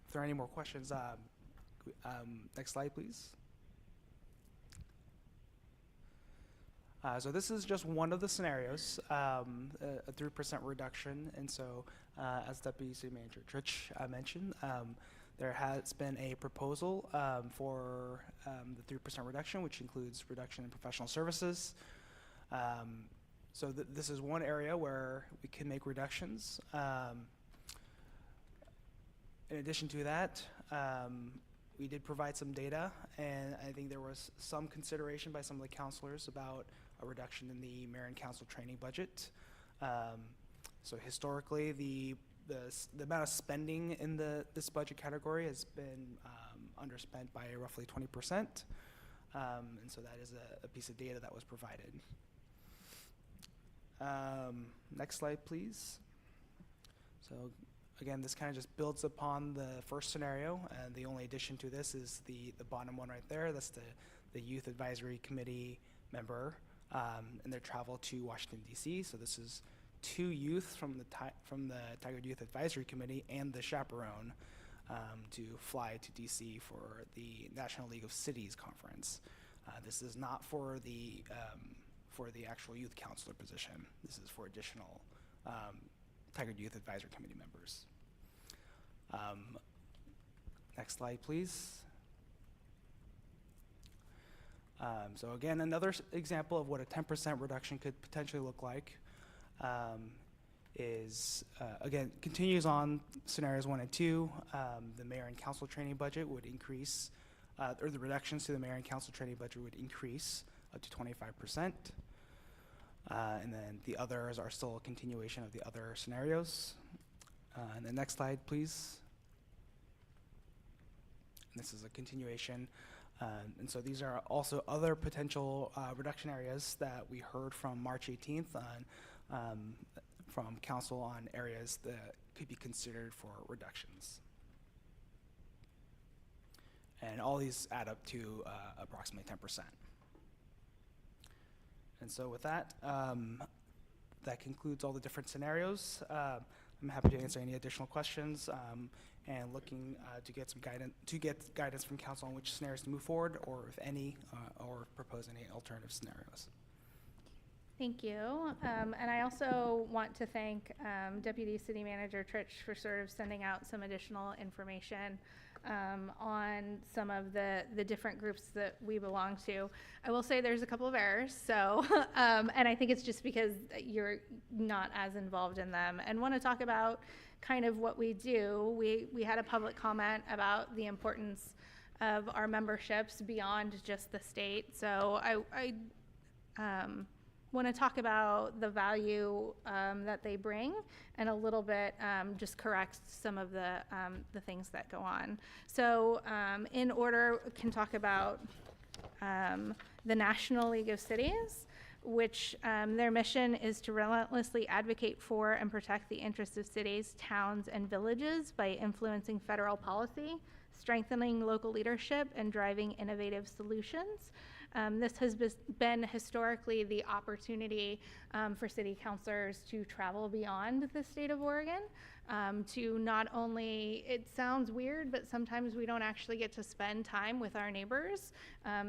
If there are any more questions, next slide, please. So this is just one of the scenarios, a 3% reduction. And so, as Deputy City Manager Trich mentioned, there has been a proposal for the 3% reduction, which includes reduction in professional services. So this is one area where we can make reductions. In addition to that, we did provide some data, and I think there was some consideration by some of the councilors about a reduction in the mayor and council training budget. So historically, the amount of spending in this budget category has been underspent by roughly 20%. And so that is a piece of data that was provided. Next slide, please. So again, this kind of just builds upon the first scenario, and the only addition to this is the bottom one right there. That's the Youth Advisory Committee member and their travel to Washington, D.C. So this is 2 youth from the Tigard Youth Advisory Committee and the chaperone to fly to D.C. for the National League of Cities conference. This is not for the actual youth counselor position. This is for additional Tigard Youth Advisory Committee members. Next slide, please. So again, another example of what a 10% reduction could potentially look like is, again, continues on scenarios 1 and 2. The mayor and council training budget would increase or the reductions to the mayor and council training budget would increase up to 25%. And then the others are still a continuation of the other scenarios. And the next slide, please. And this is a continuation. And so these are also other potential reduction areas that we heard from March 18th from council on areas that could be considered for reductions. And all these add up to approximately 10%. And so with that, that concludes all the different scenarios. I'm happy to answer any additional questions and looking to get some guidance from council on which scenarios to move forward, or if any, or propose any alternative scenarios. Thank you. And I also want to thank Deputy City Manager Tritch for sort of sending out some additional information on some of the different groups that we belong to. I will say there's a couple of errors, so, and I think it's just because you're not as involved in them. And want to talk about kind of what we do. We had a public comment about the importance of our memberships beyond just the state. So I want to talk about the value that they bring, and a little bit just correct some of the things that go on. So in order, can talk about the National League of Cities, which their mission is to relentlessly advocate for and protect the interests of cities, towns, and villages by influencing federal policy, strengthening local leadership, and driving innovative solutions. This has been historically the opportunity for city councilors to travel beyond the state of Oregon, to not only, it sounds weird, but sometimes we don't actually get to spend time with our neighbors,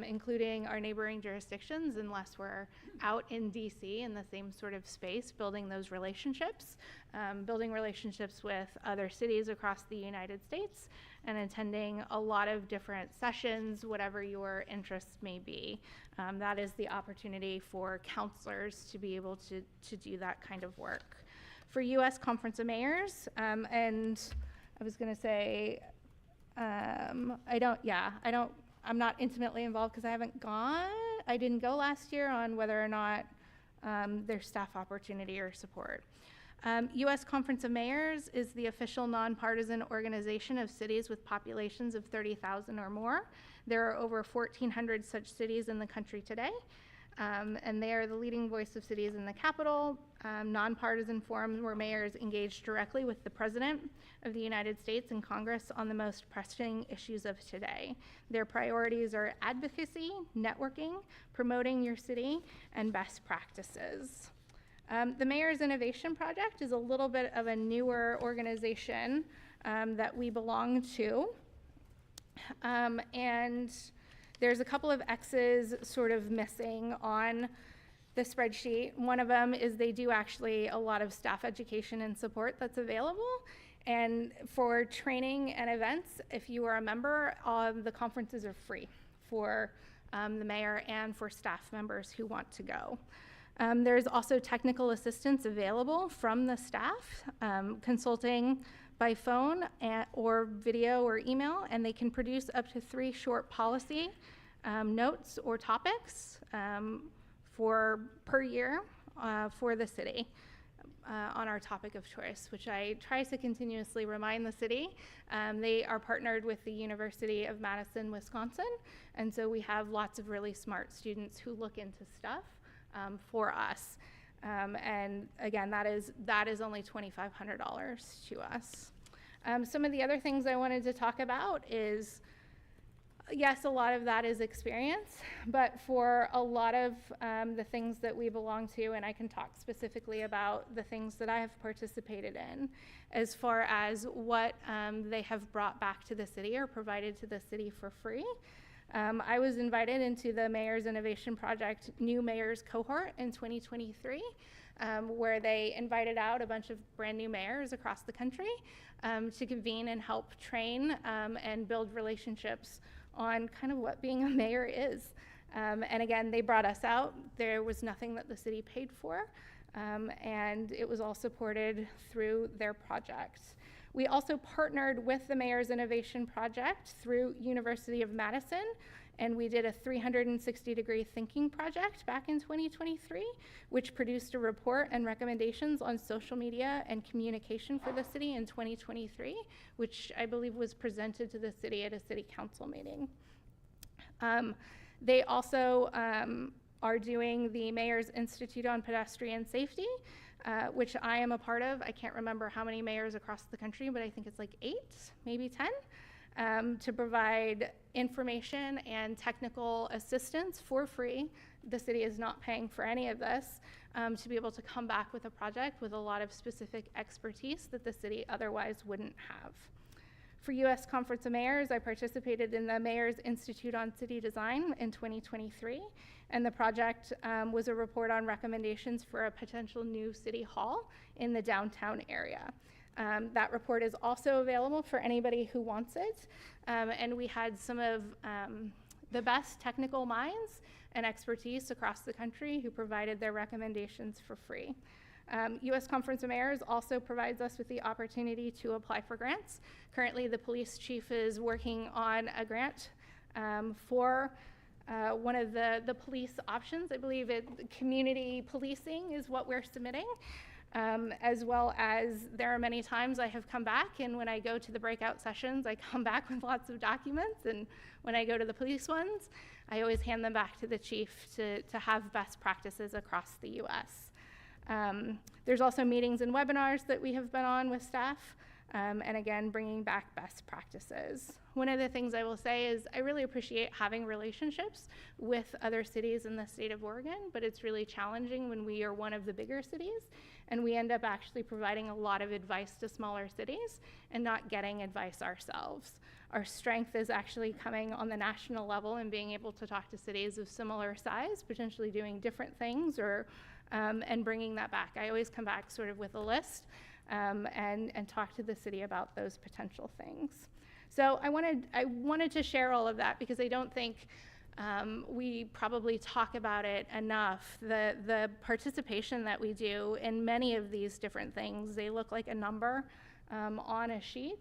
including our neighboring jurisdictions, unless we're out in DC in the same sort of space, building those relationships, building relationships with other cities across the United States, and attending a lot of different sessions, whatever your interests may be. That is the opportunity for counselors to be able to do that kind of work. For U.S. Conference of Mayors, and I was gonna say, I'm not intimately involved because I didn't go last year on whether or not there's staff opportunity or support. U.S. Conference of Mayors is the official nonpartisan organization of cities with populations of 30,000 or more. There are over 1,400 such cities in the country today, and they are the leading voice of cities in the capital. Nonpartisan forums where mayors engage directly with the President of the United States and Congress on the most pressing issues of today. Their priorities are advocacy, networking, promoting your city, and best practices. The Mayor's Innovation Project is a little bit of a newer organization that we belong to. And there's a couple of X's sort of missing on the spreadsheet. One of them is they do actually a lot of staff education and support that's available. And for training and events, if you are a member, the conferences are free for the mayor and for staff members who want to go. There's also technical assistance available from the staff, consulting by phone or video or email, and they can produce up to 3 short policy notes or topics per year for the city on our topic of choice, which I try to continuously remind the city. They are partnered with the University of Madison, Wisconsin, and so we have lots of really smart students who look into stuff for us. And again, that is only $2,500 to us. Some of the other things I wanted to talk about is, yes, a lot of that is experience, but for a lot of the things that we belong to, and I can talk specifically about the things that I have participated in, as far as what they have brought back to the city or provided to the city for free. I was invited into the Mayor's Innovation Project New Mayors Cohort in 2023, where they invited out a bunch of brand new mayors across the country to convene and help train and build relationships on kind of what being a mayor is. And again, they brought us out. There was nothing that the city paid for, and it was all supported through their project. We also partnered with the Mayor's Innovation Project through University of Madison, and we did a 360-degree thinking project back in 2023, which produced a report and recommendations on social media and communication for the city in 2023, which I believe was presented to the city at a city council meeting. They also are doing the Mayor's Institute on Pedestrian Safety, which I am a part of. I can't remember how many mayors across the country, but I think it's like 8, maybe 10, to provide information and technical assistance for free. The city is not paying for any of this, to be able to come back with a project with a lot of specific expertise that the city otherwise wouldn't have. For U.S. Conference of Mayors, I participated in the Mayor's Institute on City Design in 2023, and the project was a report on recommendations for a potential new city hall in the downtown area. That report is also available for anybody who wants it, and we had some of the best technical minds and expertise across the country who provided their recommendations for free. U.S. Conference of Mayors also provides us with the opportunity to apply for grants. Currently, the police chief is working on a grant for one of the police options. I believe community policing is what we're submitting, as well as there are many times I have come back, and when I go to the breakout sessions, I come back with lots of documents, and when I go to the police ones, I always hand them back to the chief to have best practices across the U.S. There's also meetings and webinars that we have been on with staff, and again, bringing back best practices. One of the things I will say is I really appreciate having relationships with other cities in the state of Oregon, but it's really challenging when we are one of the bigger cities, and we end up actually providing a lot of advice to smaller cities and not getting advice ourselves. Our strength is actually coming on the national level and being able to talk to cities of similar size, potentially doing different things, or and bringing that back. I always come back sort of with a list and talk to the city about those potential things. So I wanted to share all of that because I don't think we probably talk about it enough. The participation that we do in many of these different things, they look like a number on a sheet,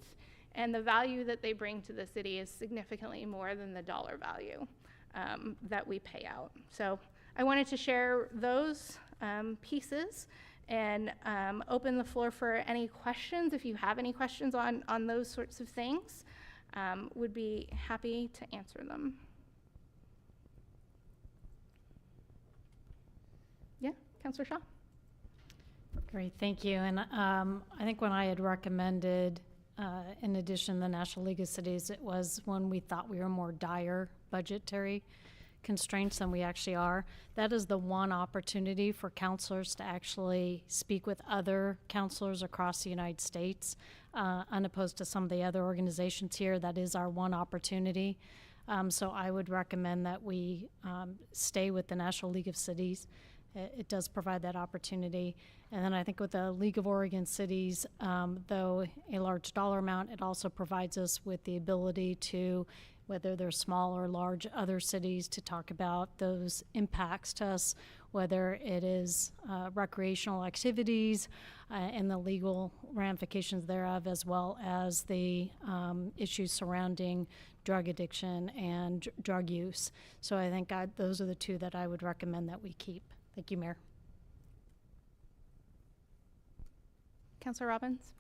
and the value that they bring to the city is significantly more than the dollar value that we pay out. So I wanted to share those pieces and open the floor for any questions. If you have any questions on those sorts of things, would be happy to answer them. Yeah, Councilor Shaw. Great, thank you. And I think when I had recommended, in addition to the National League of Cities, it was when we thought we were more dire budgetary constraints than we actually are. That is the one opportunity for counselors to actually speak with other counselors across the United States, unopposed to some of the other organizations here. That is our one opportunity. So I would recommend that we stay with the National League of Cities. It does provide that opportunity. And then I think with the League of Oregon Cities, though a large dollar amount, it also provides us with the ability to, whether they're small or large, other cities, to talk about those impacts to us, whether it is recreational activities and the legal ramifications thereof, as well as the issues surrounding drug addiction and drug use. So I think those are the two that I would recommend that we keep. Thank you, Mayor. Councilor Robbins.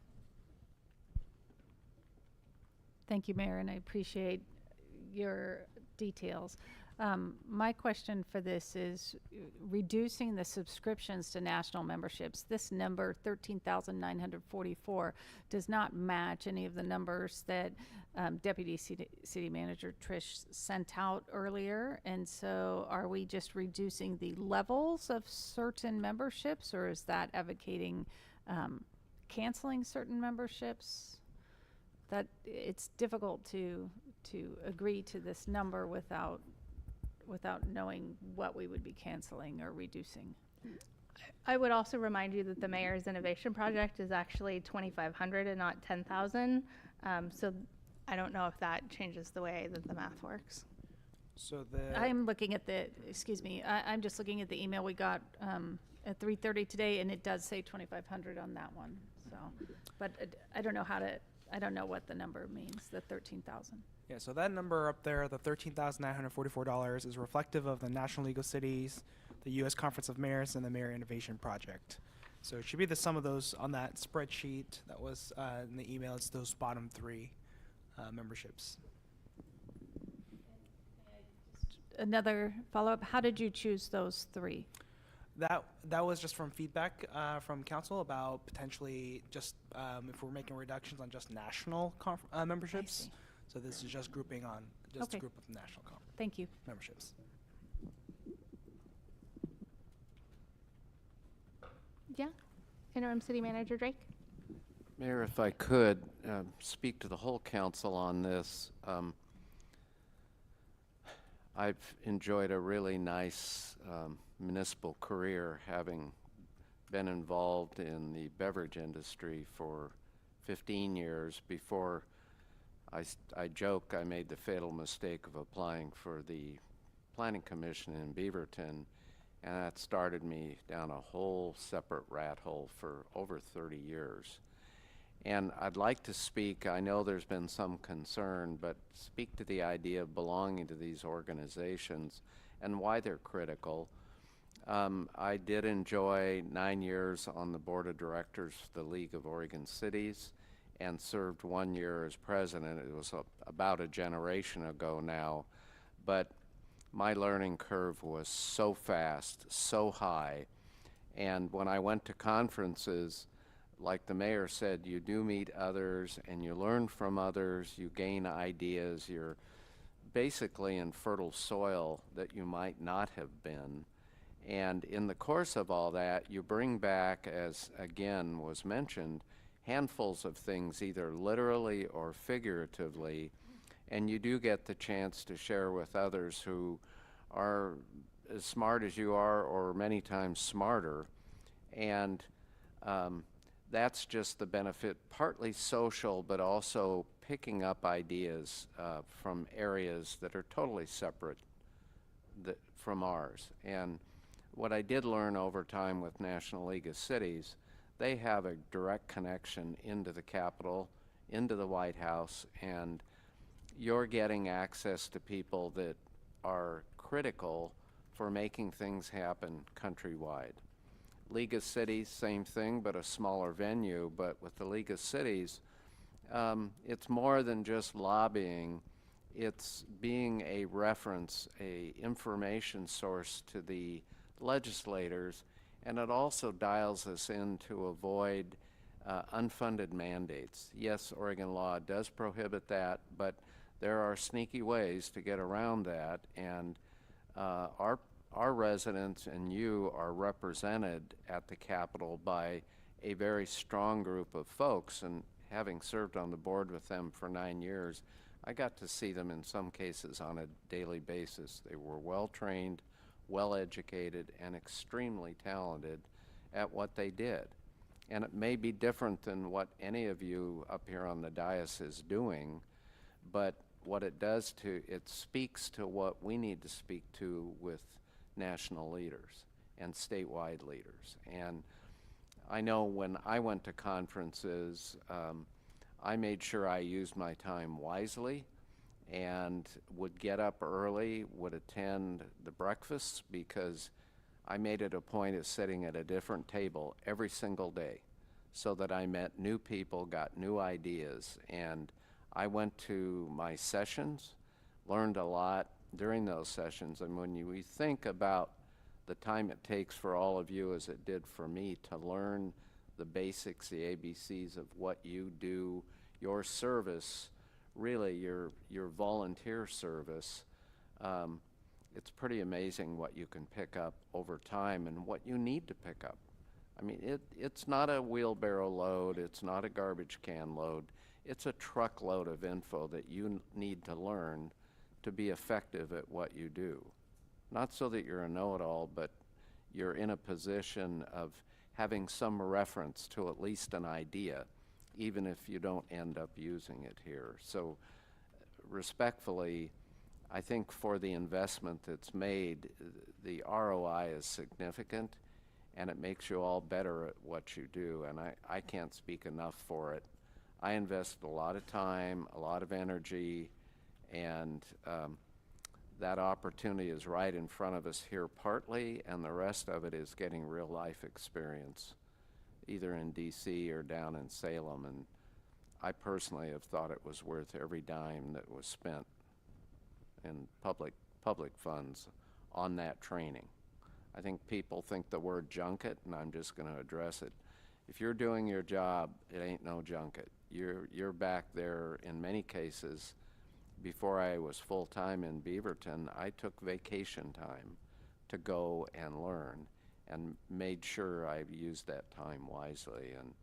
Thank you, Mayor, and I appreciate your details. My question for this is reducing the subscriptions to national memberships. This number, 13,944, does not match any of the numbers that Deputy City Manager Trish sent out earlier. And so are we just reducing the levels of certain memberships, or is that advocating canceling certain memberships? That it's difficult to agree to this number without knowing what we would be canceling or reducing. I would also remind you that the Mayor's Innovation Project is actually 2,500 and not 10,000. So I don't know if that changes the way that the math works. So I'm looking at the, excuse me, I'm just looking at the email we got at 3:30 today, and it does say 2,500 on that one, so. But I don't know I don't know what the number means, the 13,000. Yeah, so that number up there, the $13,944, is reflective of the National League of Cities, the U.S. Conference of Mayors, and the Mayor Innovation Project. So it should be the sum of those on that spreadsheet that was in the email. It's those bottom three memberships. Another follow-up, how did you choose those three? That was just from feedback from council about potentially just if we're making reductions on just national memberships. So this is just grouping on just Okay. a group of national Thank you. memberships. Yeah. Interim City Manager Drake. Mayor, if I could speak to the whole council on this. I've enjoyed a really nice municipal career, having been involved in the beverage industry for 15 years before I joke I made the fatal mistake of applying for the Planning Commission in Beaverton, and that started me down a whole separate rat hole for over 30 years. And I'd like to speak, I know there's been some concern, but speak to the idea of belonging to these organizations and why they're critical. I did enjoy 9 years on the board of directors for the League of Oregon Cities and served 1 year as president. It was about a generation ago now, but my learning curve was so fast, so high, and when I went to conferences, like the mayor said, you do meet others and you learn from others, you gain ideas, you're basically in fertile soil that you might not have been. And in the course of all that, you bring back, as again was mentioned, handfuls of things, either literally or figuratively, and you do get the chance to share with others who are as smart as you are or many times smarter. And that's just the benefit, partly social, but also picking up ideas from areas that are totally separate from ours. And what I did learn over time with National League of Cities, they have a direct connection into the Capitol, into the White House, and you're getting access to people that are critical for making things happen countrywide. League of Cities, same thing, but a smaller venue. But with the League of Cities, it's more than just lobbying. It's being a reference, a information source to the legislators, and it also dials us in to avoid unfunded mandates. Yes, Oregon law does prohibit that, but there are sneaky ways to get around that, and our residents and you are represented at the Capitol by a very strong group of folks, and having served on the board with them for 9 years, I got to see them in some cases on a daily basis. They were well-trained, well-educated, and extremely talented at what they did. And it may be different than what any of you up here on the dais is doing, but what it does it speaks to what we need to speak to with national leaders and statewide leaders. And I know when I went to conferences, I made sure I used my time wisely and would get up early, would attend the breakfasts, because I made it a point of sitting at a different table every single day so that I met new people, got new ideas, and I went to my sessions, learned a lot during those sessions. And when you think about the time it takes for all of you, as it did for me, to learn the basics, the ABCs of what you do, your service, really your volunteer service, it's pretty amazing what you can pick up over time and what you need to pick up. I mean, it's not a wheelbarrow load, it's not a garbage can load, it's a truckload of info that you need to learn to be effective at what you do. Not so that you're a know-it-all, but you're in a position of having some reference to at least an idea, even if you don't end up using it here. So respectfully, I think for the investment that's made, the ROI is significant, and it makes you all better at what you do, and I can't speak enough for it. I invest a lot of time, a lot of energy, and that opportunity is right in front of us here partly, and the rest of it is getting real life experience, either in DC or down in Salem, and I personally have thought it was worth every dime that was spent in public funds on that training. I think people think the word junket, and I'm just going to address it. If you're doing your job, it ain't no junket. You're back there in many cases. Before I was full-time in Beaverton, I took vacation time to go and learn and made sure I used that time wisely. And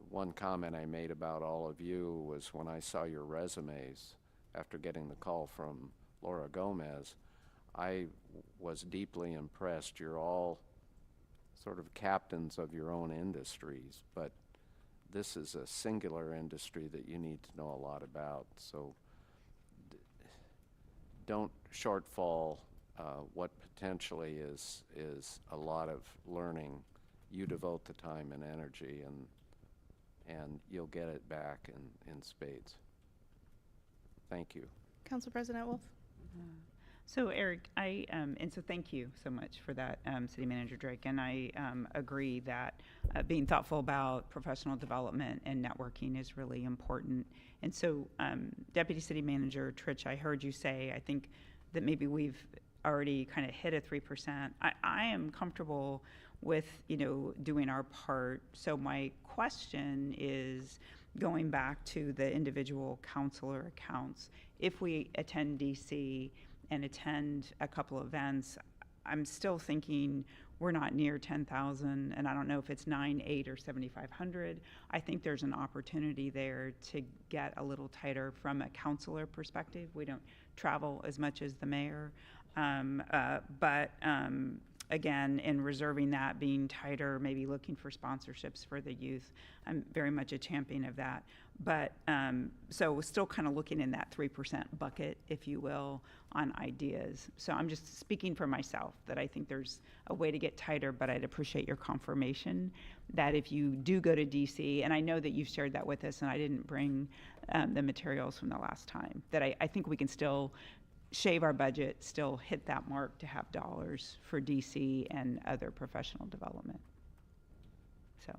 one comment I made about all of you was when I saw your resumes after getting the call from Laura Gomez, I was deeply impressed. You're all sort of captains of your own industries, but this is a singular industry that you need to know a lot about. So don't shortfall what potentially is a lot of learning. You devote the time and energy, and you'll get it back in spades. Thank you. Council President Wolf. So Eric, and so thank you so much for that, City Manager Drake. And I agree that being thoughtful about professional development and networking is really important. And so, Deputy City Manager Tritch, I heard you say, I think that maybe we've already kind of hit a 3%. I am comfortable with, doing our part. So my question is, going back to the individual counselor accounts, if we attend DC and attend a couple events, I'm still thinking we're not near 10,000, and I don't know if it's 9, 8, or 7,500. I think there's an opportunity there to get a little tighter from a counselor perspective. We don't travel as much as the mayor, but again, in reserving that, being tighter, maybe looking for sponsorships for the youth, I'm very much a champion of that. But so still kind of looking in that 3% bucket, if you will, on ideas. So I'm just speaking for myself that I think there's a way to get tighter, but I'd appreciate your confirmation that if you do go to DC, and I know that you've shared that with us, and I didn't bring the materials from the last time, that I think we can still shave our budget, still hit that mark to have dollars for DC and other professional development. So.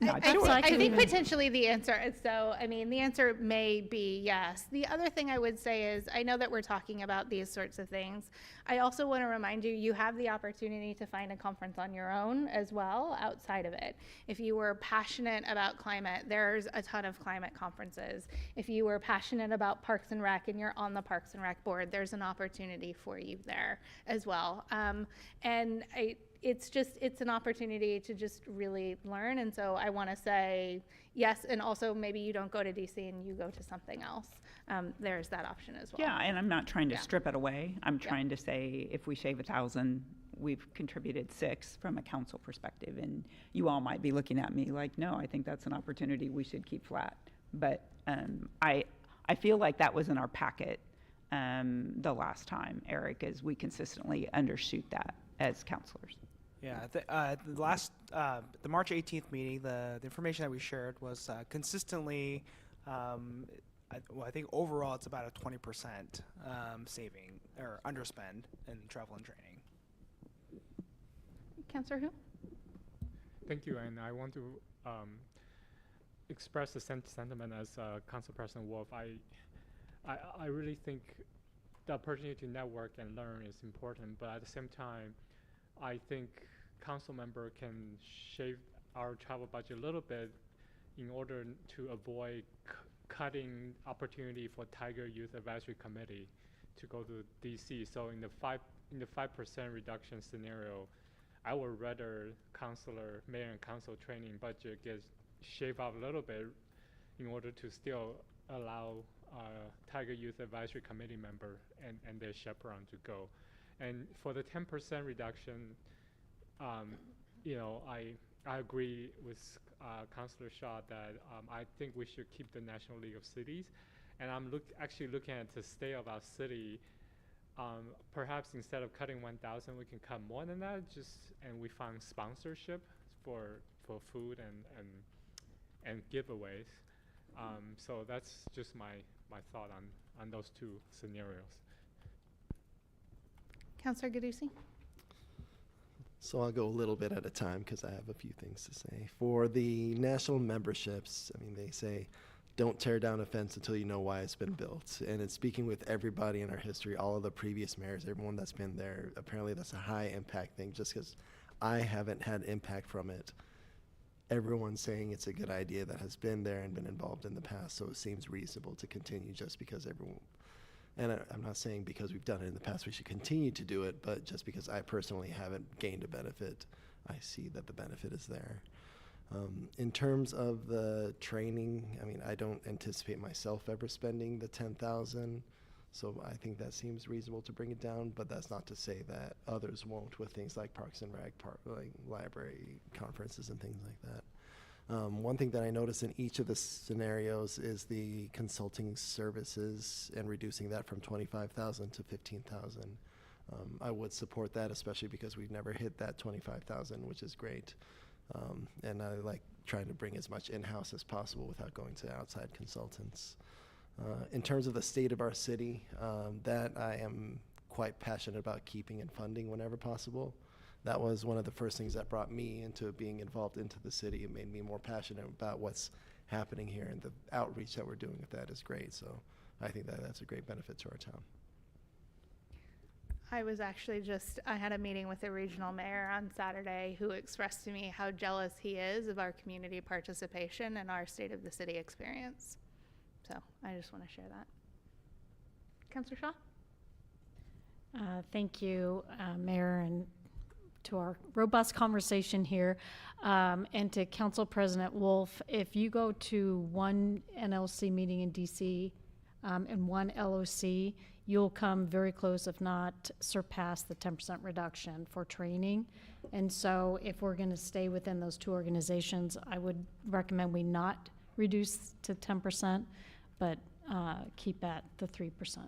I think potentially the answer is so. I mean, the answer may be yes. The other thing I would say is, I know that we're talking about these sorts of things. I also want to remind you, you have the opportunity to find a conference on your own as well outside of it. If you were passionate about climate, there's a ton of climate conferences. If you were passionate about Parks and Rec and you're on the Parks and Rec board, there's an opportunity for you there as well. It's an opportunity to just really learn. And so I want to say yes. And also maybe you don't go to DC and you go to something else. There's that option as well. Yeah, and I'm not trying to strip it away. I'm trying to say if we shave 1,000, we've contributed 6 from a council perspective. And you all might be looking at me like, no, I think that's an opportunity we should keep flat. But I feel like that was in our packet the last time, Eric, as we consistently undershoot that as counselors. Yeah, the March 18th meeting, the information that we shared was consistently, I think overall it's about a 20% saving or underspend in travel and training. Councillor Hu? Thank you, and I want to express the sentiment as Council President Wolf. I really think the opportunity to network and learn is important, but at the same time, I think council member can shave our travel budget a little bit in order to avoid cutting opportunity for Tiger Youth Advisory Committee to go to DC. So in the 5% reduction scenario, I would rather mayor and council training budget gets shaved off a little bit in order to still allow Tiger Youth Advisory Committee member and their chaperone to go. And for the 10% reduction, I agree with Councillor Shaw that I think we should keep the National League of Cities. And I'm actually looking at the state of our city. Perhaps instead of cutting 1,000, we can cut more than that. And we found sponsorship for food and giveaways. So that's just my thought on those two scenarios. Councillor Gadusi? So I'll go a little bit at a time because I have a few things to say. For the national memberships, I mean, they say, don't tear down a fence until you know why it's been built. And it's speaking with everybody in our history, all of the previous mayors, everyone that's been there. Apparently that's a high impact thing. Just because I haven't had impact from it, everyone's saying it's a good idea that has been there and been involved in the past. So it seems reasonable to continue just because everyone, and I'm not saying because we've done it in the past we should continue to do it, but just because I personally haven't gained a benefit, I see that the benefit is there. In terms of the training, I mean, I don't anticipate myself ever spending the $10,000, so I think that seems reasonable to bring it down, but that's not to say that others won't with things like Parks and Rec, like library conferences and things like that. One thing that I noticed in each of the scenarios is the consulting services and reducing that from $25,000 to $15,000. I would support that, especially because we've never hit that $25,000, which is great. And I like trying to bring as much in-house as possible without going to outside consultants. In terms of the state of our city, that I am quite passionate about keeping and funding whenever possible. That was one of the first things that brought me into being involved into the city. It made me more passionate about what's happening here, and the outreach that we're doing with that is great. So I think that that's a great benefit to our town. I was actually I had a meeting with the regional mayor on Saturday who expressed to me how jealous he is of our community participation and our State of the City experience. So I just want to share that. Councillor Shaw? Thank you, Mayor, and to our robust conversation here, and to Council President Wolf. If you go to one NLC meeting in DC and one LOC, you'll come very close, if not surpass, the 10% reduction for training. And so if we're going to stay within those two organizations, I would recommend we not reduce to 10%, but keep at the 3%.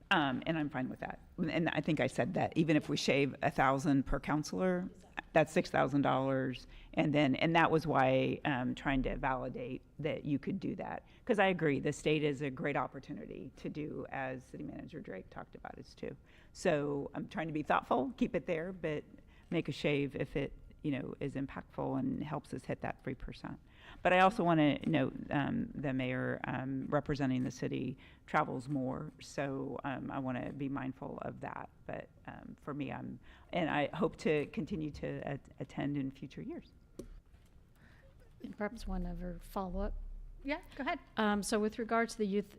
And I'm fine with that. And I think I said that even if we shave $1,000 per counselor, that's $6,000. And that was why trying to validate that you could do that. Because I agree, the state is a great opportunity to do, as City Manager Drake talked about, is too. So I'm trying to be thoughtful, keep it there, but make a shave if it, is impactful and helps us hit that 3%. But I also want to note the mayor representing the city travels more, so I want to be mindful of that. But for me, and I hope to continue to attend in future years. And perhaps one other follow-up. Yeah, go ahead. So with regard to the youth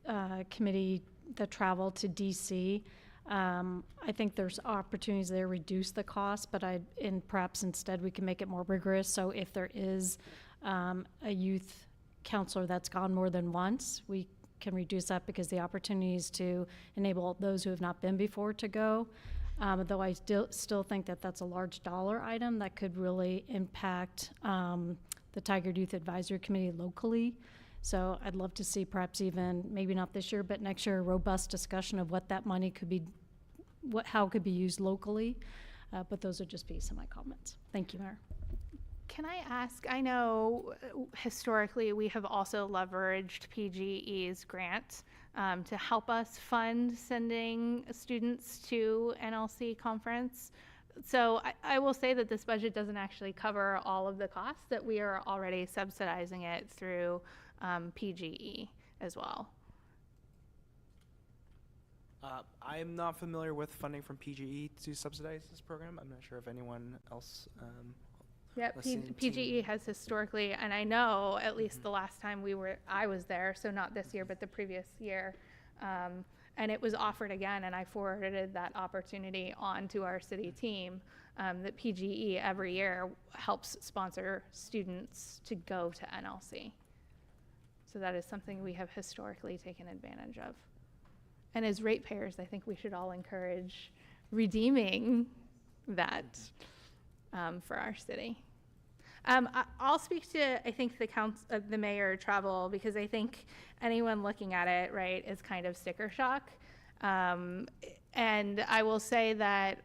committee, the travel to DC, I think there's opportunities there to reduce the cost, but perhaps instead we can make it more rigorous. So if there is a youth counselor that's gone more than once, we can reduce that because the opportunity is to enable those who have not been before to go. Though I still think that that's a large dollar item that could really impact the Tigard Youth Advisory Committee locally. So I'd love to see perhaps even, maybe not this year, but next year, a robust discussion of what that money could be, how it could be used locally. But those would just be some of my comments. Thank you, Mayor. Can I ask, I know historically we have also leveraged PGE's grant to help us fund sending students to NLC conference. So I will say that this budget doesn't actually cover all of the costs, that we are already subsidizing it through PGE as well. I'm not familiar with funding from PGE to subsidize this program. I'm not sure if anyone else. Yep, PGE has historically, and I know at least the last time I was there, so not this year, but the previous year, and it was offered again, and I forwarded that opportunity on to our city team, that PGE every year helps sponsor students to go to NLC. So that is something we have historically taken advantage of. And as ratepayers, I think we should all encourage redeeming that for our city. I'll speak to, I think, the mayor travel, because I think anyone looking at it, right, is kind of sticker shock. And I will say that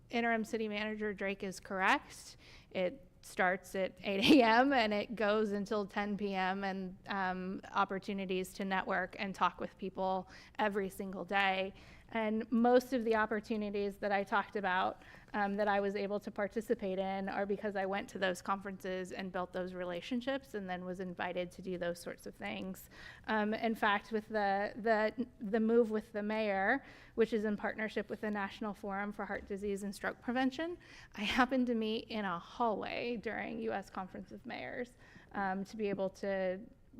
interim city manager Drake is correct. It starts at 8 a.m. and it goes until 10 p.m. and opportunities to network and talk with people every single day. And most of the opportunities that I talked about that I was able to participate in are because I went to those conferences and built those relationships and then was invited to do those sorts of things. In fact, with the move with the mayor, which is in partnership with the National Forum for Heart Disease and Stroke Prevention, I happened to meet in a hallway during U.S. Conference of Mayors to be able to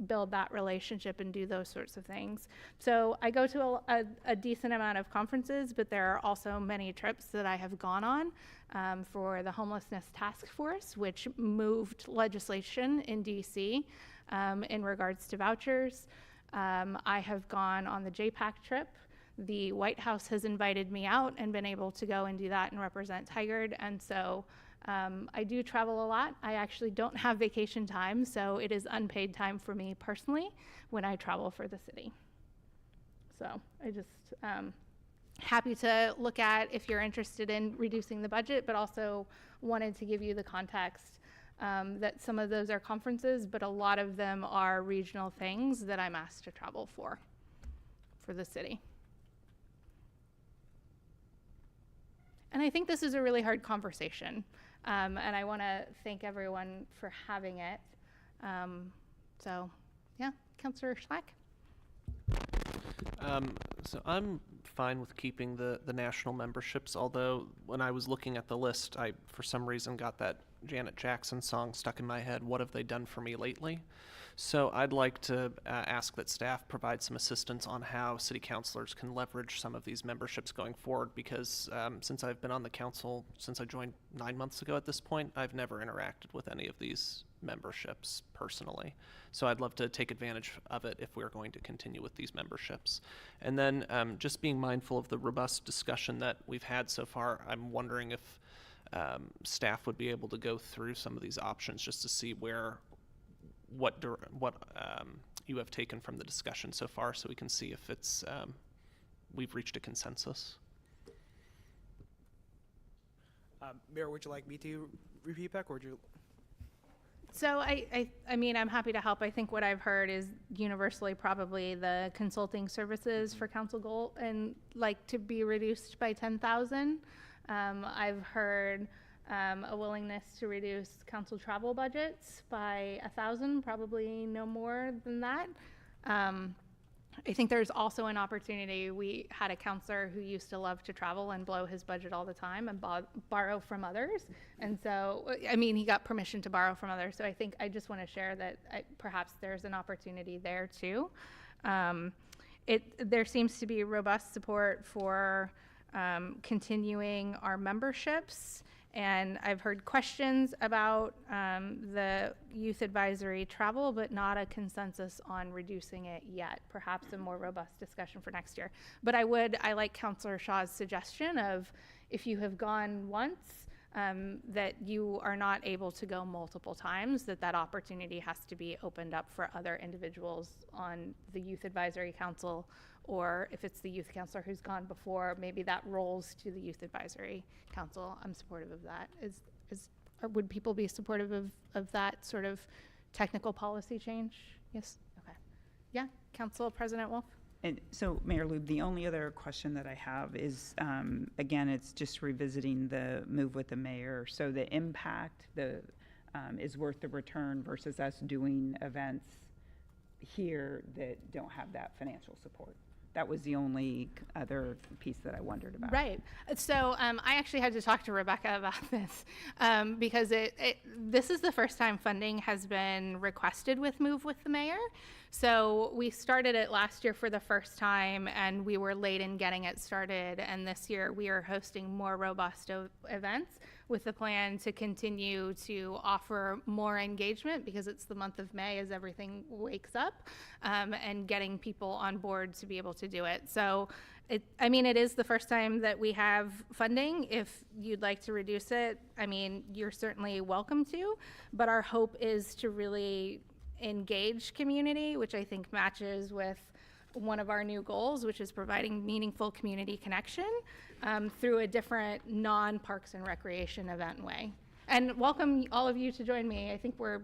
build that relationship and do those sorts of things. So I go to a decent amount of conferences, but there are also many trips that I have gone on for the Homelessness Task Force, which moved legislation in DC in regards to vouchers. I have gone on the JPAC trip. The White House has invited me out and been able to go and do that and represent Tigard. And so I do travel a lot. I actually don't have vacation time, so it is unpaid time for me personally when I travel for the city. So I just happy to look at if you're interested in reducing the budget, but also wanted to give you the context that some of those are conferences, but a lot of them are regional things that I'm asked to travel for the city. And I think this is a really hard conversation. And I want to thank everyone for having it. So, yeah, Councillor Schlack. So I'm fine with keeping the national memberships, although when I was looking at the list, I, for some reason, got that Janet Jackson song stuck in my head, What Have They Done For Me Lately? So I'd like to ask that staff provide some assistance on how city councilors can leverage some of these memberships going forward, because since I've been on the council, since I joined 9 months ago at this point, I've never interacted with any of these memberships personally. So I'd love to take advantage of it if we're going to continue with these memberships. And then just being mindful of the robust discussion that we've had so far, I'm wondering if staff would be able to go through some of these options just to see what you have taken from the discussion so far, so we can see if it's we've reached a consensus. Mayor, would you like me to repeat back, or would you? So I mean, I'm happy to help. I think what I've heard is universally probably the consulting services for council goal and like to be reduced by 10,000. I've heard a willingness to reduce council travel budgets by 1,000, probably no more than that. I think there's also an opportunity. We had a counselor who used to love to travel and blow his budget all the time and borrow from others. And so, I mean, he got permission to borrow from others. So I think I just want to share that perhaps there's an opportunity there too. There seems to be robust support for continuing our memberships. And I've heard questions about the youth advisory travel, but not a consensus on reducing it yet. Perhaps a more robust discussion for next year. But I like Councillor Shaw's suggestion of if you have gone once, that you are not able to go multiple times, that opportunity has to be opened up for other individuals on the Youth Advisory Council, or if it's the youth counselor who's gone before, maybe that rolls to the Youth Advisory Council. I'm supportive of that. Would people be supportive of that sort of technical policy change? Yes? Okay. Yeah, Council President Wolf? And so, Mayor Lube, the only other question that I have is, again, it's just revisiting the move with the mayor. So the impact is worth the return versus us doing events here that don't have that financial support. That was the only other piece that I wondered about. Right. So I actually had to talk to Rebecca about this because this is the first time funding has been requested with Move with the Mayor. So we started it last year for the first time, and we were late in getting it started. And this year we are hosting more robust events with the plan to continue to offer more engagement, because it's the month of May as everything wakes up, and getting people on board to be able to do it. So it is the first time that we have funding. If you'd like to reduce it, I mean, you're certainly welcome to, but our hope is to really engage community, which I think matches with one of our new goals, which is providing meaningful community connection through a different non-Parks and Recreation event way. And welcome all of you to join me. I think we're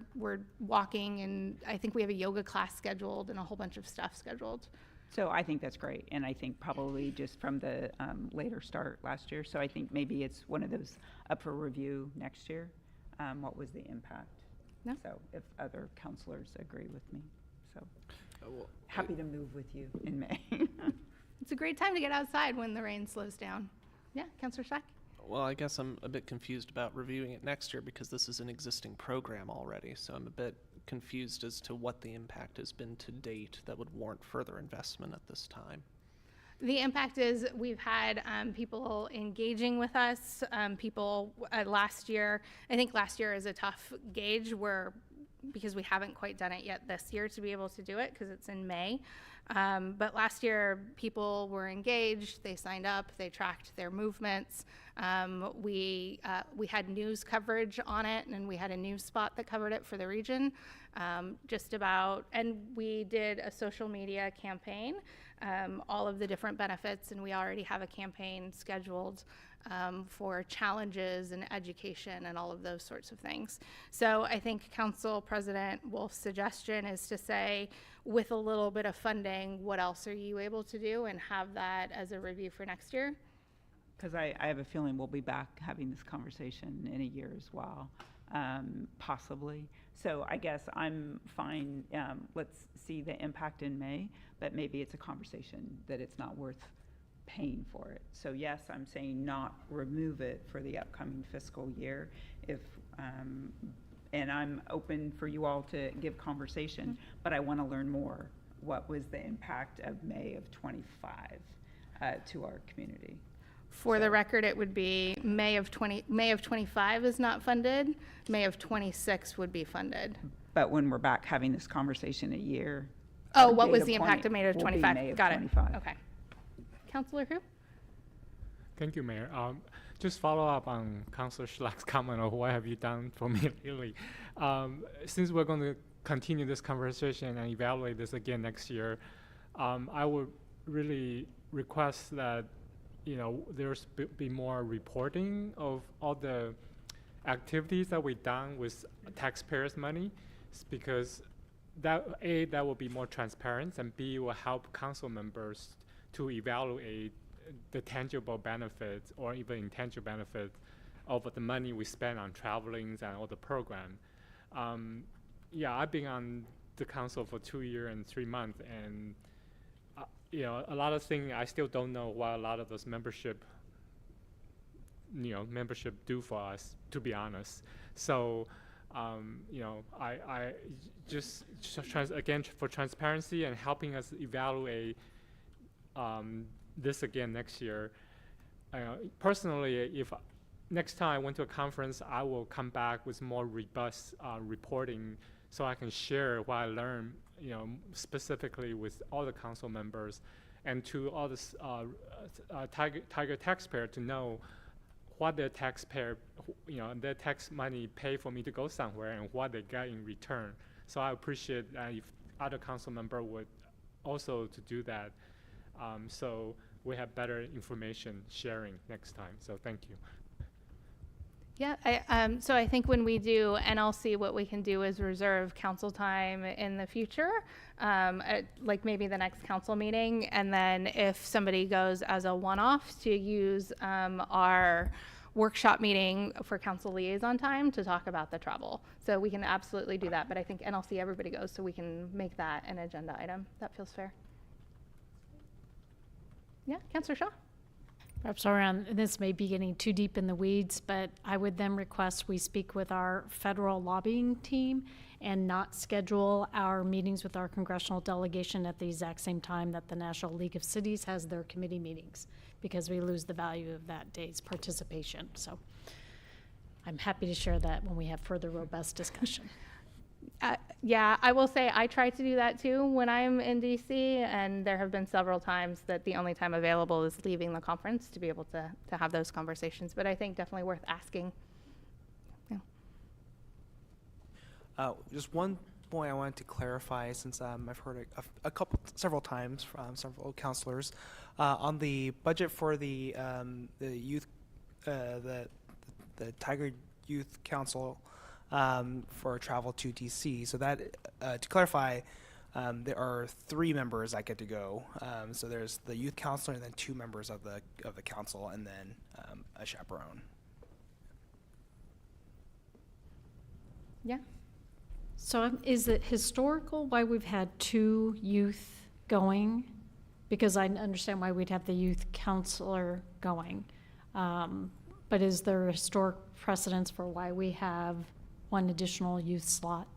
walking, and I think we have a yoga class scheduled and a whole bunch of stuff scheduled. So I think that's great, and I think probably just from the later start last year, so I think maybe it's one of those up for review next year. What was the impact? No. So if other counselors agree with me, so happy to move with you in May. It's a great time to get outside when the rain slows down. Yeah, Councilor Stack? Well, I guess I'm a bit confused about reviewing it next year because this is an existing program already. So I'm a bit confused as to what the impact has been to date that would warrant further investment at this time. The impact is we've had people engaging with us. People last year, I think last year is a tough gauge because we haven't quite done it yet this year to be able to do it because it's in May. But last year, people were engaged, they signed up, they tracked their movements. We had news coverage on it, and we had a news spot that covered it for the region, and we did a social media campaign, all of the different benefits, and we already have a campaign scheduled for challenges and education and all of those sorts of things. So I think Council President Wolf's suggestion is to say, with a little bit of funding, what else are you able to do, and have that as a review for next year? Because I have a feeling we'll be back having this conversation in a year as well, possibly. So I guess I'm fine. Let's see the impact in May, but maybe it's a conversation that it's not worth paying for it. So yes, I'm saying not remove it for the upcoming fiscal year. And I'm open for you all to give conversation, but I want to learn more. What was the impact of May of 25 to our community? For the record, it would be May of 25 is not funded. May of 26 would be funded. But when we're back having this conversation a year. Oh, what was the impact of May of will be 25? May of Got 25. it. Okay. Councilor who? Thank you, Mayor. Just follow up on Councilor Schlack's comment of what have you done for me lately. Since we're going to continue this conversation and evaluate this again next year, I would really request that there's be more reporting of all the activities that we've done with taxpayers' money, because that will be more transparent, and B, will help council members to evaluate the tangible benefits or even intangible benefits of the money we spend on travelings and all the program. I've been on the council for 2 years and 3 months, and a lot of things I still don't know what a lot of those membership do for us, to be honest. So, I just again for transparency and helping us evaluate this again next year. Personally, if next time I went to a conference, I will come back with more robust reporting so I can share what I learned, specifically with all the council members and to all the Tiger taxpayer to know what their taxpayer, their tax money pay for me to go somewhere and what they got in return. So I appreciate if other council member would also to do that. So we have better information sharing next time. So thank you. Yeah, so I think when we do NLC, what we can do is reserve council time in the future, like maybe the next council meeting, and then if somebody goes as a one-off to use our workshop meeting for council liaison time to talk about the travel. So we can absolutely do that, but I think NLC everybody goes, so we can make that an agenda item. That feels fair. Yeah, Councilor Shaw? Perhaps around, this may be getting too deep in the weeds, but I would then request we speak with our federal lobbying team and not schedule our meetings with our congressional delegation at the exact same time that the National League of Cities has their committee meetings, because we lose the value of that day's participation. So I'm happy to share that when we have further robust discussion. Yeah, I will say I try to do that too when I'm in DC, and there have been several times that the only time available is leaving the conference to be able to have those conversations, but I think definitely worth asking. Yeah. Just one point I wanted to clarify, since I've heard several times from several counselors on the budget for the youth, the Tiger Youth Council for travel to DC. So that, to clarify, there are 3 members that get to go. So there's the youth counselor and then 2 members of the council, and then a chaperone. Yeah. So is it historical why we've had 2 youth going? Because I understand why we'd have the youth counselor going. But is there a historic precedence for why we have 1 additional youth slot?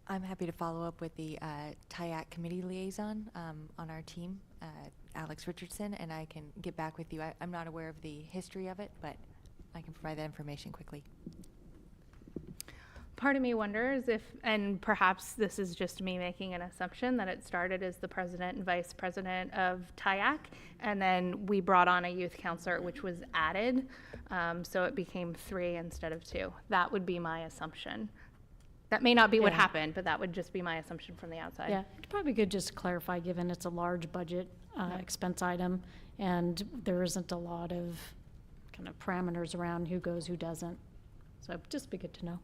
I'm happy to follow up with the TIAC committee liaison on our team, Alex Richardson, and I can get back with you. I'm not aware of the history of it, but I can provide that information quickly. Part of me wonders if, and perhaps this is just me making an assumption, that it started as the president and vice president of TIAC, and then we brought on a youth counselor, which was added, so it became 3 instead of 2. That would be my assumption. That may not be what Yeah. happened, but that would just be my assumption from the outside. Yeah, it's probably good just to clarify, given it's a large budget expense item, and there isn't a lot of kind of parameters around who goes, who doesn't. So it'd just be good to know.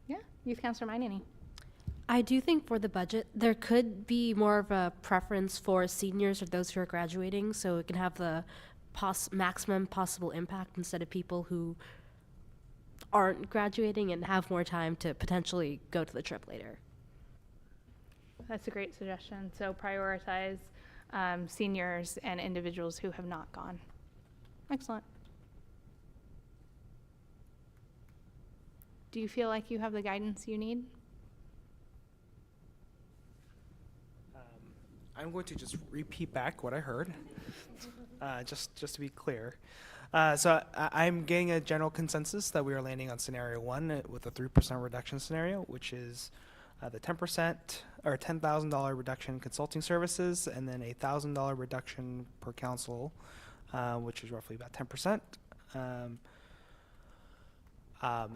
Yeah, Youth Counselor Mainini. I do think for the budget, there could be more of a preference for seniors or those who are graduating, so it can have the maximum possible impact instead of people who aren't graduating and have more time to potentially go to the trip later. That's a great suggestion. So prioritize seniors and individuals who have not gone. Excellent. Do you feel like you have the guidance you need? I'm going to just repeat back what I heard, just to be clear. So I'm getting a general consensus that we are landing on scenario 1 with a 3% reduction scenario, which is the 10% or $10,000 reduction in consulting services, and then a $1,000 reduction per council, which is roughly about 10%.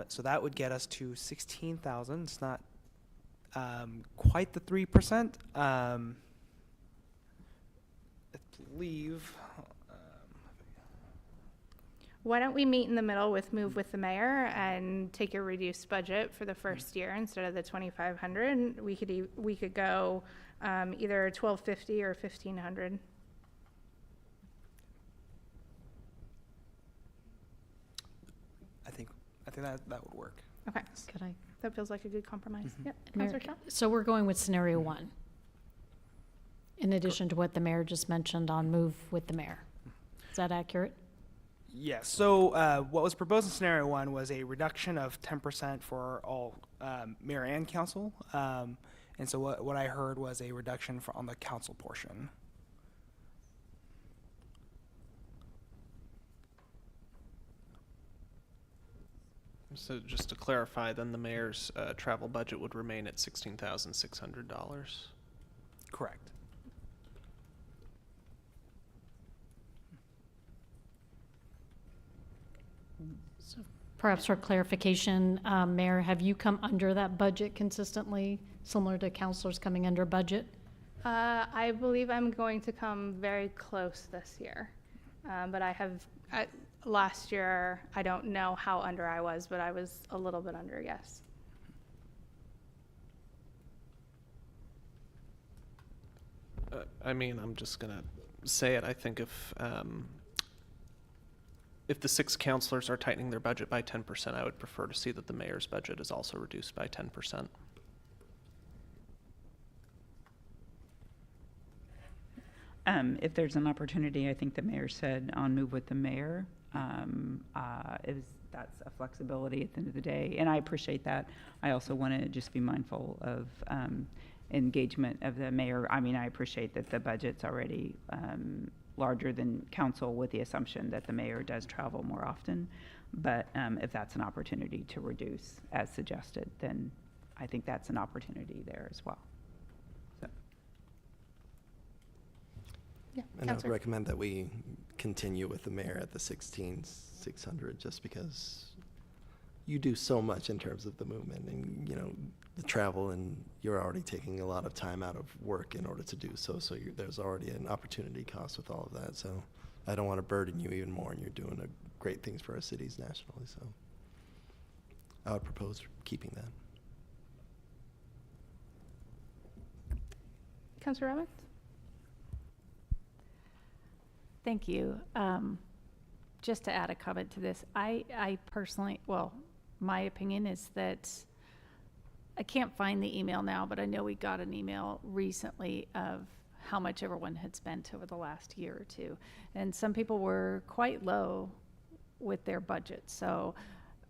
So that would get us to 16,000. It's not quite the 3%. I believe. Why don't we meet in the middle with Move with the Mayor and take a reduced budget for the first year instead of the 2,500? We could go either 1,250 or 1,500. I think that would work. Okay. That feels like a good compromise. Yep. Mayor, Counselor Shaw? so we're going with scenario 1, in addition to what the mayor just mentioned on Move with the Mayor. Is that accurate? Yes. So what was proposed in scenario 1 was a reduction of 10% for all mayor and council. And so what I heard was a reduction on the council portion. So just to clarify, then the mayor's travel budget would remain at $16,600. Correct. So perhaps for clarification, Mayor, have you come under that budget consistently, similar to counselors coming under budget? I believe I'm going to come very close this year. But I have, last year, I don't know how under I was, but I was a little bit under, yes. I mean, I'm just going to say it. I think if the 6 counselors are tightening their budget by 10%, I would prefer to see that the mayor's budget is also reduced by 10%. If there's an opportunity, I think the mayor said on Move with the Mayor, that's a flexibility at the end of the day, and I appreciate that. I also want to just be mindful of engagement of the mayor. I mean, I appreciate that the budget's already larger than council, with the assumption that the mayor does travel more often. But if that's an opportunity to reduce as suggested, then I think that's an opportunity there as well. Yeah, and I would recommend that we continue with the mayor at the 16,600 just because you do so much in terms of the movement and, you know, the travel, and you're already taking a lot of time out of work in order to do so. So there's already an opportunity cost with all of that. So I don't want to burden you even more, and you're doing great things for our cities nationally. So I would propose keeping that. Councilor Roberts? Thank you. Just to add a comment to this, I personally, well, my opinion is that I can't find the email now, but I know we got an email recently of how much everyone had spent over the last year or two. And some people were quite low with their budget. So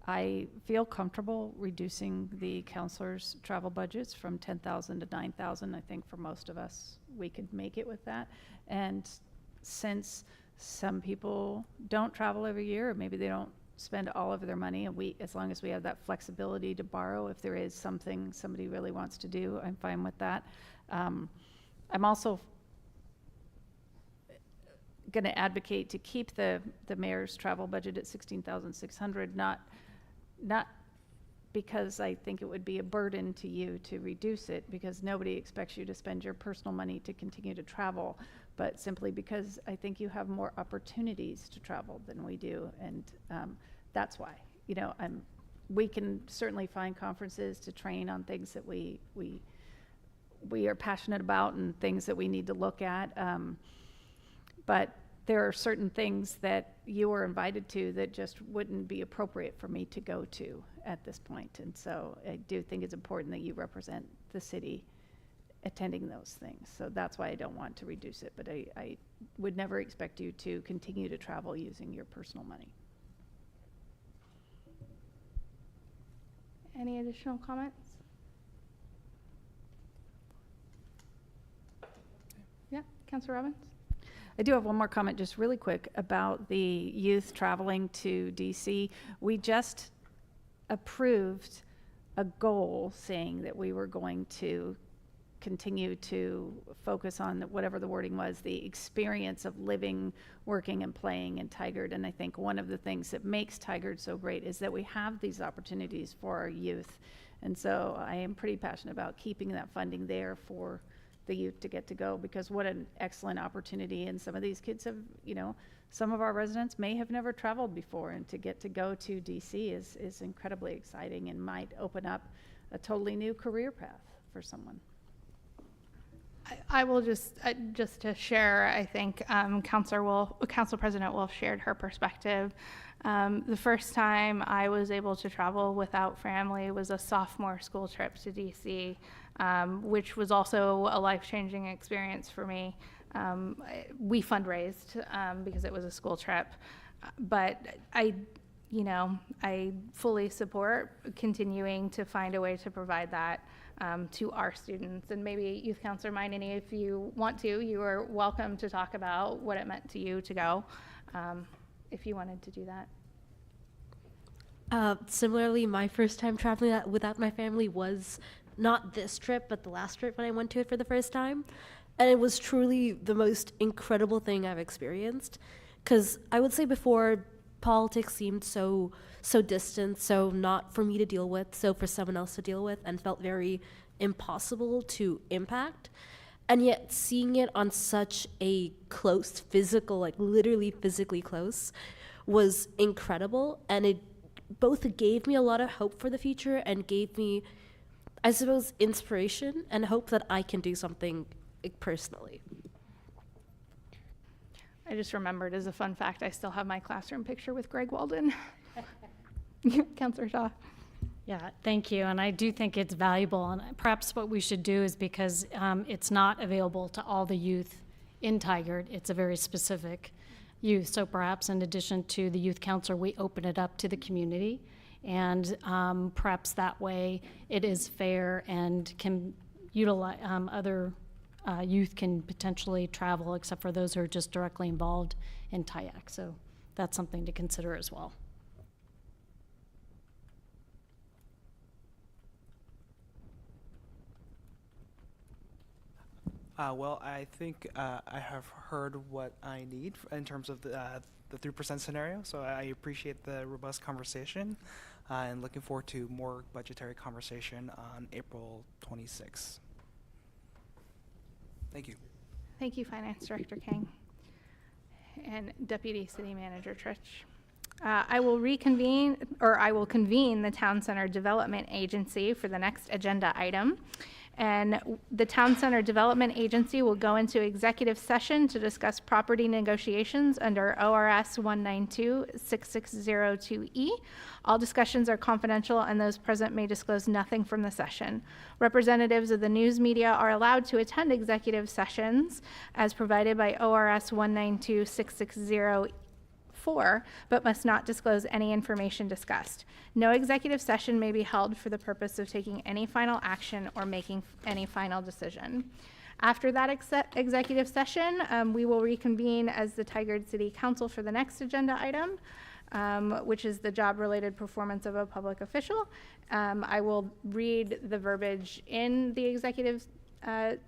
I feel comfortable reducing the counselors' travel budgets from 10,000 to 9,000. I think for most of us, we could make it with that. And since some people don't travel every year, or maybe they don't spend all of their money, and as long as we have that flexibility to borrow, if there is something somebody really wants to do, I'm fine with that. I'm also going to advocate to keep the mayor's travel budget at 16,600, not because I think it would be a burden to you to reduce it, because nobody expects you to spend your personal money to continue to travel, but simply because I think you have more opportunities to travel than we do, and that's why. You know, we can certainly find conferences to train on things that we are passionate about and things that we need to look at, but there are certain things that you are invited to that just wouldn't be appropriate for me to go to at this point. And so I do think it's important that you represent the city attending those things. So that's why I don't want to reduce it, but I would never expect you to continue to travel using your personal money. Any additional comments? Yeah, Councilor Robbins? I do have one more comment, just really quick, about the youth traveling to DC. We just approved a goal saying that we were going to continue to focus on whatever the wording was, the experience of living, working, and playing in Tigard. And I think one of the things that makes Tigard so great is that we have these opportunities for our youth. And so I am pretty passionate about keeping that funding there for the youth to get to go, because what an excellent opportunity. And some of these kids have, you know, some of our residents may have never traveled before, and to get to go to DC is incredibly exciting and might open up a totally new career path for someone. I will just to share, I think Council President Wolf shared her perspective. The first time I was able to travel without family was a sophomore school trip to DC, which was also a life-changing experience for me. We fundraised because it was a school trip, but I fully support continuing to find a way to provide that to our students. And maybe Youth Councilor Minany, if you want to, you are welcome to talk about what it meant to you to go, if you wanted to do that. Similarly, my first time traveling without my family was not this trip, but the last trip when I went to it for the first time. And it was truly the most incredible thing I've experienced. Because I would say before, politics seemed so distant, so not for me to deal with, so for someone else to deal with, and felt very impossible to impact. And yet seeing it on such a close, physical, like literally physically close, was incredible. And it both gave me a lot of hope for the future and gave me, I suppose, inspiration and hope that I can do something personally. I just remembered, as a fun fact, I still have my classroom picture with Greg Walden. Councilor Shaw. Yeah, thank you. And I do think it's valuable. And perhaps what we should do is, because it's not available to all the youth in Tigard, it's a very specific youth. So perhaps in addition to the youth counselor, we open it up to the community. And perhaps that way it is fair and can utilize other youth can potentially travel, except for those who are just directly involved in TIAC. So that's something to consider as well. Well, I think I have heard what I need in terms of the 3% scenario, so I appreciate the robust conversation and looking forward to more budgetary conversation on April 26th. Thank you. Thank you, Finance Director King and Deputy City Manager Trich. I will convene the Town Center Development Agency for the next agenda item. And the Town Center Development Agency will go into executive session to discuss property negotiations under ORS 192-6602E. All discussions are confidential and those present may disclose nothing from the session. Representatives of the news media are allowed to attend executive sessions as provided by ORS 192-6604, but must not disclose any information discussed. No executive session may be held for the purpose of taking any final action or making any final decision. After that executive session, we will reconvene as the Tigard City Council for the next agenda item, which is the job-related performance of a public official. I will read the verbiage in the executive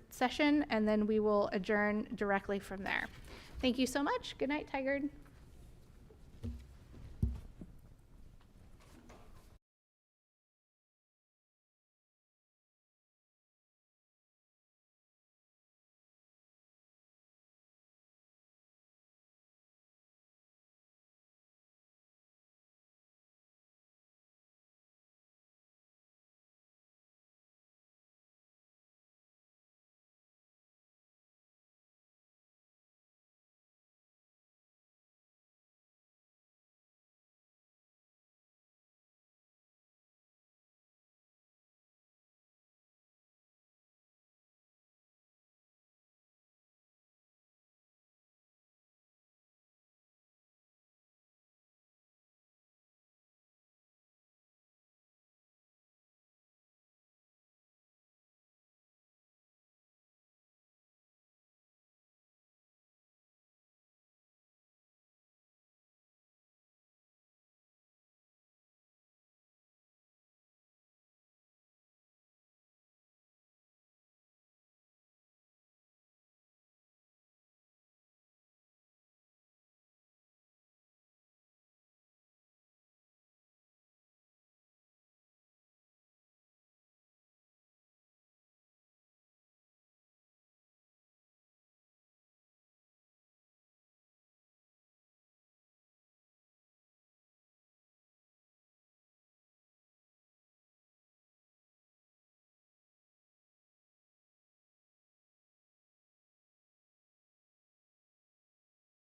session, and then we will adjourn directly from there. Thank you so much. Good night, Tigard.